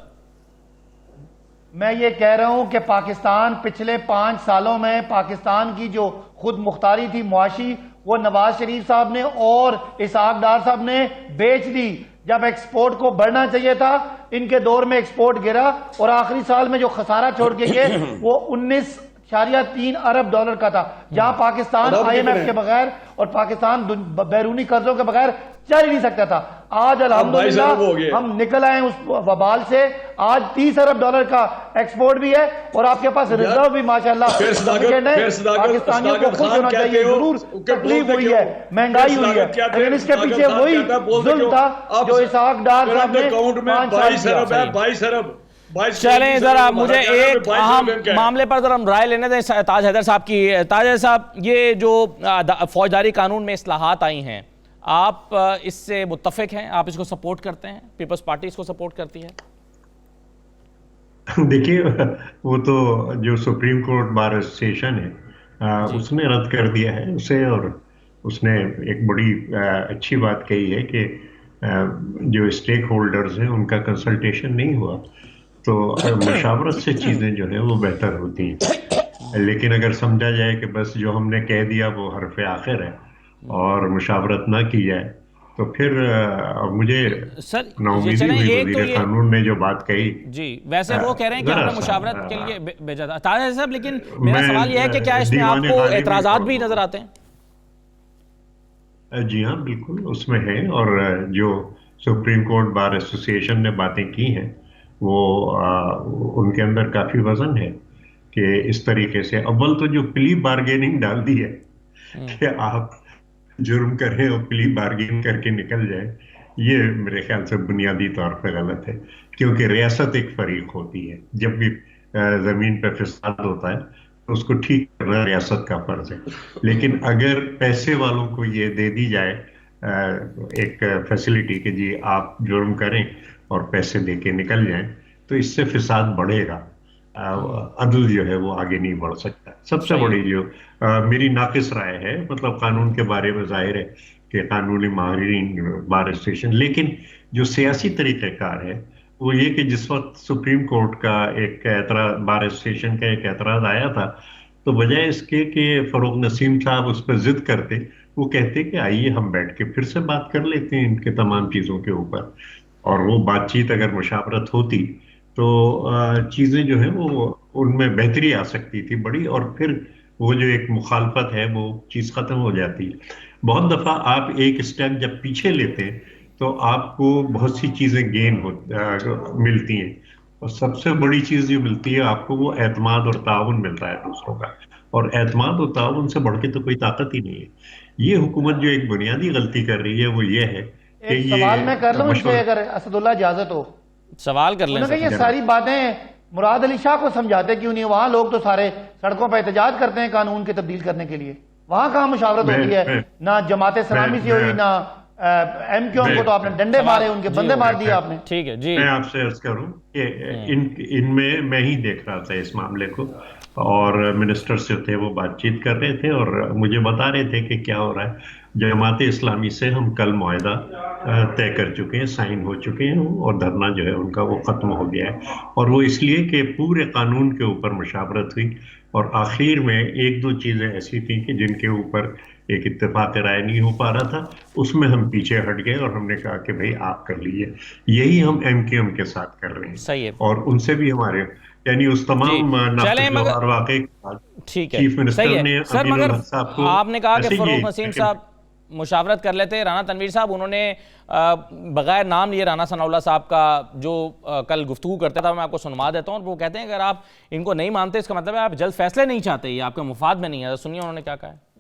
[SPEAKER 5] میں یہ کہہ رہا ہوں کہ پاکستان پچھلے 5 سالوں میں پاکستان کی جو خود مختاری تھی معاشی, وہ نواز شریف صاحب نے اور اسحاق ڈار صاحب نے بیچ دی. جب ایکسپورٹ کو بڑھنا چاہیے تھا, ان کے دور میں ایکسپورٹ گرا, اور آخری سال میں جو خسارہ چھوڑ کے گئے وہ 19.3 ارب ڈالر کا تھا, جہاں پاکستان آئی ایم ایف کے بغیر اور پاکستان بیرونی قرضوں کے بغیر چل ہی نہیں سکتا تھا. آج الحمدللہ ہم نکل آئے اس وبال سے, آج 30 ارب ڈالر کا ایکسپورٹ بھی ہے, اور آپ کے پاس ریزرو بھی ماشاءاللہ. پاکستانیوں کو خوش ہونا چاہیے, ضرور تکلیف ہوئی ہے, مہنگائی ہوئی ہے, لیکن اس کے پیچھے وہی ظلم تھا جو اسحاق ڈار صاحب نے 5 سال کیا.
[SPEAKER 4] 22 ارب.
[SPEAKER 1] چلیں ذرا مجھے ایک اہم معاملے پر ذرا رائے لینے دیں تاج حیدر صاحب کی. تاج حیدر صاحب, یہ جو فوجداری قانون میں اصلاحات آئی ہیں, آپ اس سے متفق ہیں, آپ اس کو سپورٹ کرتے ہیں, پیپلز پارٹی اس کو سپورٹ کرتی ہے؟
[SPEAKER 3] دیکھیے, وہ تو جو سپریم کورٹ بار ایسوسیشن ہے اس نے رد کر دیا ہے اسے, اور اس نے ایک بڑی اچھی بات کہی ہے کہ جو اسٹیک ہولڈرز ہیں ان کا کنسلٹیشن نہیں ہوا, تو مشاورت سے چیزیں جو ہیں وہ بہتر ہوتی ہیں. لیکن اگر سمجھا جائے کہ بس جو ہم نے کہہ دیا وہ حرف آخر ہے اور مشاورت نہ کی جائے, تو پھر مجھے ناامیدی ہوئی وزیر قانون نے جو بات کہی.
[SPEAKER 1] جی ویسے وہ کہہ رہے ہیں کہ ہم نے مشاورت کے لیے بھیجا تھا تاج صاحب, لیکن میرا سوال یہ ہے کہ کیا اس میں آپ کو اعتراضات بھی نظر آتے ہیں؟
[SPEAKER 3] جی ہاں بالکل اس میں ہے, اور جو سپریم کورٹ بار ایسوسیشن نے باتیں کی ہیں وہ ان کے اندر کافی وزن ہے کہ اس طریقے سے اول تو جو پلی بارگیننگ ڈال دی ہے کہ آپ جرم کریں اور پلی بارگین کر کے نکل جائیں, یہ میرے خیال سے بنیادی طور پہ غلط ہے, کیونکہ ریاست ایک فریق ہوتی ہے. جب بھی زمین پہ فساد ہوتا ہے تو اس کو ٹھیک کرنا ریاست کا فرض ہے. لیکن اگر پیسے والوں کو یہ دے دی جائے ایک فیسلٹی کہ جی آپ جرم کریں اور پیسے دے کے نکل جائیں, تو اس سے فساد بڑھے گا, عدل جو ہے وہ آگے نہیں بڑھ سکتا. سب سے بڑی جو میری ناقص رائے ہے, مطلب قانون کے بارے میں ظاہر ہے کہ قانونی ماہرین بار ایسوسیشن, لیکن جو سیاسی طریقہ کار ہے وہ یہ کہ جس وقت سپریم کورٹ کا ایک اعتراض, بار ایسوسیشن کا ایک اعتراض آیا تھا, تو بجائے اس کے کہ فروغ نسیم صاحب اس پہ ضد کرتے, وہ کہتے کہ آئیے ہم بیٹھ کے پھر سے بات کر لیتے ہیں ان کے تمام چیزوں کے اوپر. اور وہ بات چیت اگر مشاورت ہوتی تو چیزیں جو ہیں وہ ان میں بہتری آ سکتی تھی بڑی, اور پھر وہ جو ایک مخالفت ہے وہ چیز ختم ہو جاتی. بہت دفعہ آپ ایک اسٹیپ جب پیچھے لیتے ہیں تو آپ کو بہت سی چیزیں گین ملتی ہیں، اور سب سے بڑی چیز جو ملتی ہے آپ کو وہ اعتماد اور تعاون ملتا ہے دوسروں کا، اور اعتماد اور تعاون سے بڑھ کے تو کوئی طاقت ہی نہیں ہے۔ یہ حکومت جو ایک بنیادی غلطی کر رہی ہے وہ یہ ہے کہ
[SPEAKER 5] ایک سوال میں کر لوں ان سے اگر اسد اللہ اجازت ہو،
[SPEAKER 1] سوال کر لیں
[SPEAKER 5] انہوں نے
[SPEAKER 1] سر۔
[SPEAKER 5] یہ ساری باتیں مراد علی شاہ کو سمجھاتے کیوں نہیں؟ وہاں لوگ تو سارے سڑکوں پہ احتجاج کرتے ہیں قانون کے تبدیل کرنے کے لیے، وہاں کہاں مشاورت ہوتی ہے؟ نہ جماعت اسلامی سے ہوئی، نہ ایم کیو ایم کو تو آپ نے ڈنڈے مارے، ان کے بندے مار دیے آپ نے۔
[SPEAKER 1] ٹھیک ہے جی،
[SPEAKER 3] میں آپ سے عرض کروں کہ ان میں ہی دیکھ رہا تھا اس معاملے کو، اور منسٹر سے تھے وہ بات چیت کر رہے تھے اور مجھے بتا رہے تھے کہ کیا ہو رہا ہے۔ جماعت اسلامی سے ہم کل معاہدہ طے کر چکے ہیں، سائن ہو چکے ہیں، اور دھرنا جو ہے ان کا وہ ختم ہو گیا ہے، اور وہ اس لیے کہ پورے قانون کے اوپر مشاورت ہوئی، اور آخر میں ایک دو چیزیں ایسی تھیں کہ جن کے اوپر ایک اتفاق رائے نہیں ہو پا رہا تھا، اس میں ہم پیچھے ہٹ گئے اور ہم نے کہا کہ بھئی آپ کر لیجئے۔ یہی ہم ایم کیو ایم کے ساتھ کر رہے ہیں،
[SPEAKER 1] صحیح ہے،
[SPEAKER 3] اور ان سے بھی ہمارے یعنی اس تمام ناقص جوہر واقعے کے بعد
[SPEAKER 1] ٹھیک ہے،
[SPEAKER 3] چیف منسٹر نے
[SPEAKER 1] سر
[SPEAKER 3] امین
[SPEAKER 1] مگر
[SPEAKER 3] الحق صاحب کو
[SPEAKER 1] آپ نے کہا کہ
[SPEAKER 3] ایسے
[SPEAKER 1] فروغ نسیم صاحب مشاورت کر لیتے۔ رانا تنویر صاحب انہوں نے بغیر نام لیے رانا ثناء اللہ صاحب کا جو کل گفتگو کرتا تھا میں آپ کو سنوا دیتا ہوں، اور وہ کہتے ہیں اگر آپ ان کو نہیں مانتے اس کا مطلب ہے آپ جلد فیصلے نہیں چاہتے، یہ آپ کے مفاد میں نہیں ہے۔ سنیے انہوں نے کیا کہا ہے۔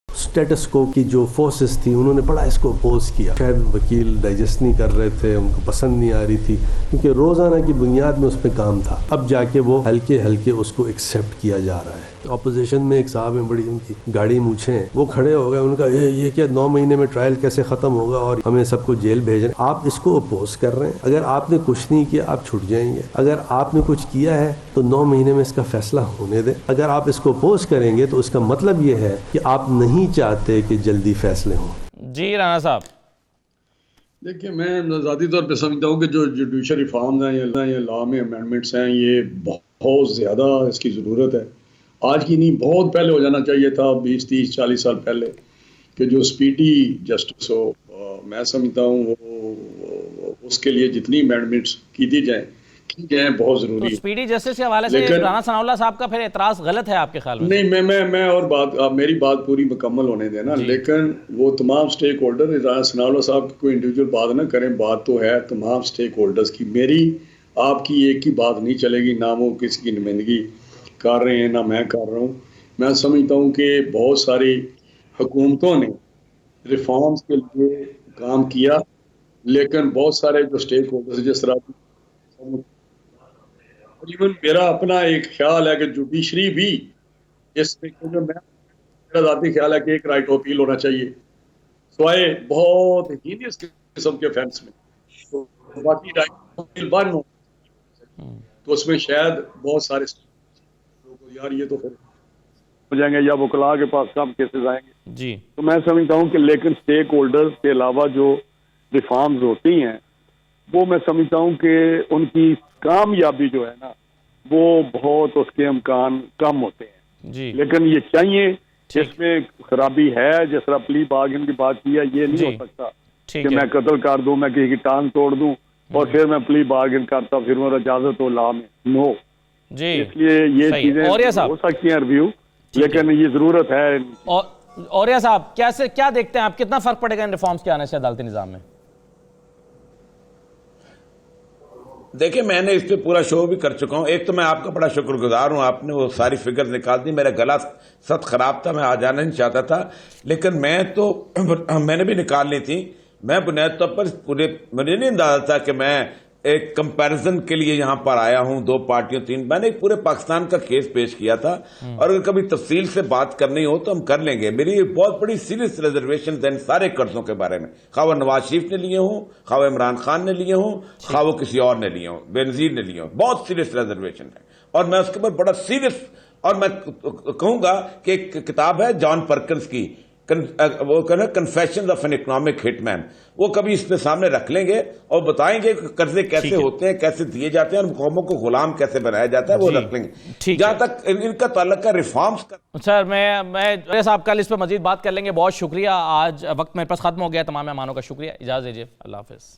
[SPEAKER 7] اسٹیٹس کو کی جو فورسز تھی انہوں نے بڑا اس کو اپوز کیا، شاید وکیل ڈائجسٹ نہیں کر رہے تھے، ان کو پسند نہیں آ رہی تھی، کیونکہ روزانہ کی بنیاد میں اس پہ کام تھا، اب جا کے وہ ہلکے ہلکے اس کو ایکسیپٹ کیا جا رہا ہے۔ اپوزیشن میں ایک صاحب ہیں، بڑی ان کی گاڑی مونچھیں ہیں، وہ کھڑے ہو گئے، ان کا یہ کیا 9 مہینے میں ٹرائل کیسے ختم ہوگا اور ہمیں سب کو جیل بھیجیں۔ آپ اس کو اپوز کر رہے ہیں، اگر آپ نے کچھ نہیں کیا آپ چھٹ جائیں گے، اگر آپ نے کچھ کیا ہے تو 9 مہینے میں اس کا فیصلہ ہونے دیں۔ اگر آپ اس کو اپوز کریں گے تو اس کا مطلب یہ ہے کہ آپ نہیں چاہتے کہ جلدی فیصلے ہوں۔
[SPEAKER 1] جی رانا صاحب۔
[SPEAKER 4] دیکھیں میں ذاتی طور پہ سمجھتا ہوں کہ جو جوڈیشل ریفارمز ہیں یا لا میں امینڈمنٹس ہیں یہ بہت زیادہ اس کی ضرورت ہے، آج کی نہیں بہت پہلے ہو جانا چاہیے تھا، 20 30 40 سال پہلے، کہ جو اسپیڈی جسٹس ہو، میں سمجھتا ہوں وہ اس کے لیے جتنی امینڈمنٹس کی دی جائیں بہت ضروری ہے۔
[SPEAKER 1] اسپیڈی جسٹس کے حوالے سے رانا ثناء اللہ صاحب کا پھر اعتراض غلط ہے آپ کے خیال میں؟
[SPEAKER 4] نہیں، میں اور بات میری بات پوری مکمل ہونے دینا، لیکن وہ تمام سٹیک ہولڈر، رانا ثناء اللہ صاحب کی کوئی انڈیویجول بات نہ کریں، بات تو ہے تمام سٹیک ہولڈرز کی، میری آپ کی ایک کی بات نہیں چلے گی، نہ وہ کسی کی نمائندگی کر رہے ہیں نہ میں کر رہا ہوں۔ میں سمجھتا ہوں کہ بہت ساری حکومتوں نے ریفارمز کے لیے کام کیا، لیکن بہت سارے جو سٹیک ہولڈرز جس طرح میرا اپنا ایک خیال ہے کہ جوڈیشری بھی اس میں، میرا ذاتی خیال ہے کہ ایک رائٹ آف اپیل ہونا چاہیے سوائے بہت ہینیس قسم کے offense میں، باقی رائٹ آف اپیل بند ہو تو اس میں شاید بہت سارے یار یہ تو پھر ہو جائیں گے یا وکلاء کے پاس کم کیسز آئیں گے
[SPEAKER 1] جی،
[SPEAKER 4] تو میں سمجھتا ہوں کہ لیکن سٹیک ہولڈرز کے علاوہ جو ریفارمز ہوتی ہیں وہ میں سمجھتا ہوں کہ ان کی کامیابی جو ہے نا وہ بہت اس کے امکان کم ہوتے ہیں
[SPEAKER 1] جی،
[SPEAKER 4] لیکن یہ چاہیے جس میں خرابی ہے، جس طرح پلی بارگن کی بات کی ہے، یہ نہیں ہو سکتا کہ میں قتل کر دوں، میں کسی کی ٹانگ توڑ دوں اور پھر میں پلی بارگن کرتا پھر میرا اجازت ہو لا میں، نو
[SPEAKER 1] جی،
[SPEAKER 4] اس لیے یہ چیزیں ہو سکتی ہیں ریویو، لیکن یہ ضرورت ہے۔
[SPEAKER 1] اوریا صاحب کیا دیکھتے ہیں آپ، کتنا فرق پڑے گا ان ریفارمز کے آنے سے عدالتی نظام میں؟
[SPEAKER 6] دیکھیں میں نے اس پہ پورا شو بھی کر چکا ہوں، ایک تو میں آپ کا بڑا شکر گزار ہوں، آپ نے وہ ساری فگر نکال دی، میرا گلا سخت خراب تھا، میں آ جانا نہیں چاہتا تھا، لیکن میں نے بھی نکال لی تھی۔ میں بنیاد طور پر مجھے نہیں اندازہ تھا کہ میں ایک کمپیرزن کے لیے یہاں پر آیا ہوں، 2 پارٹیوں 3، میں نے ایک پورے پاکستان کا کیس پیش کیا تھا، اور اگر کبھی تفصیل سے بات کرنی ہو تو ہم کر لیں گے۔ میری بہت بڑی سیریس ریزرویشن ان سارے قرضوں کے بارے میں، خواہ وہ نواز شریف نے لیے ہوں، خواہ وہ عمران خان نے لیے ہوں، خواہ وہ کسی اور نے لیے ہوں، بینظیر نے لیے ہوں، بہت سیریس ریزرویشن ہے، اور میں اس کے اوپر بڑا سیریس، اور میں کہوں گا کہ ایک کتاب ہے جان پرکنز کی، وہ کنفیشنز آف این اکنامک ہٹ مین، وہ کبھی اس پہ سامنے رکھ لیں گے اور بتائیں گے کہ قرضے کیسے ہوتے ہیں، کیسے دیے جاتے ہیں، اور قوموں کو غلام کیسے بنایا جاتا ہے، وہ رکھ لیں گے۔ جہاں تک ان کا تعلق ہے ریفارمز کا،
[SPEAKER 1] سر میں صاحب کل اس پہ مزید بات کر لیں گے، بہت شکریہ، آج وقت میرے پاس ختم ہو گیا، تمام مہمانوں کا شکریہ، اجازت دیجیے، اللہ حافظ۔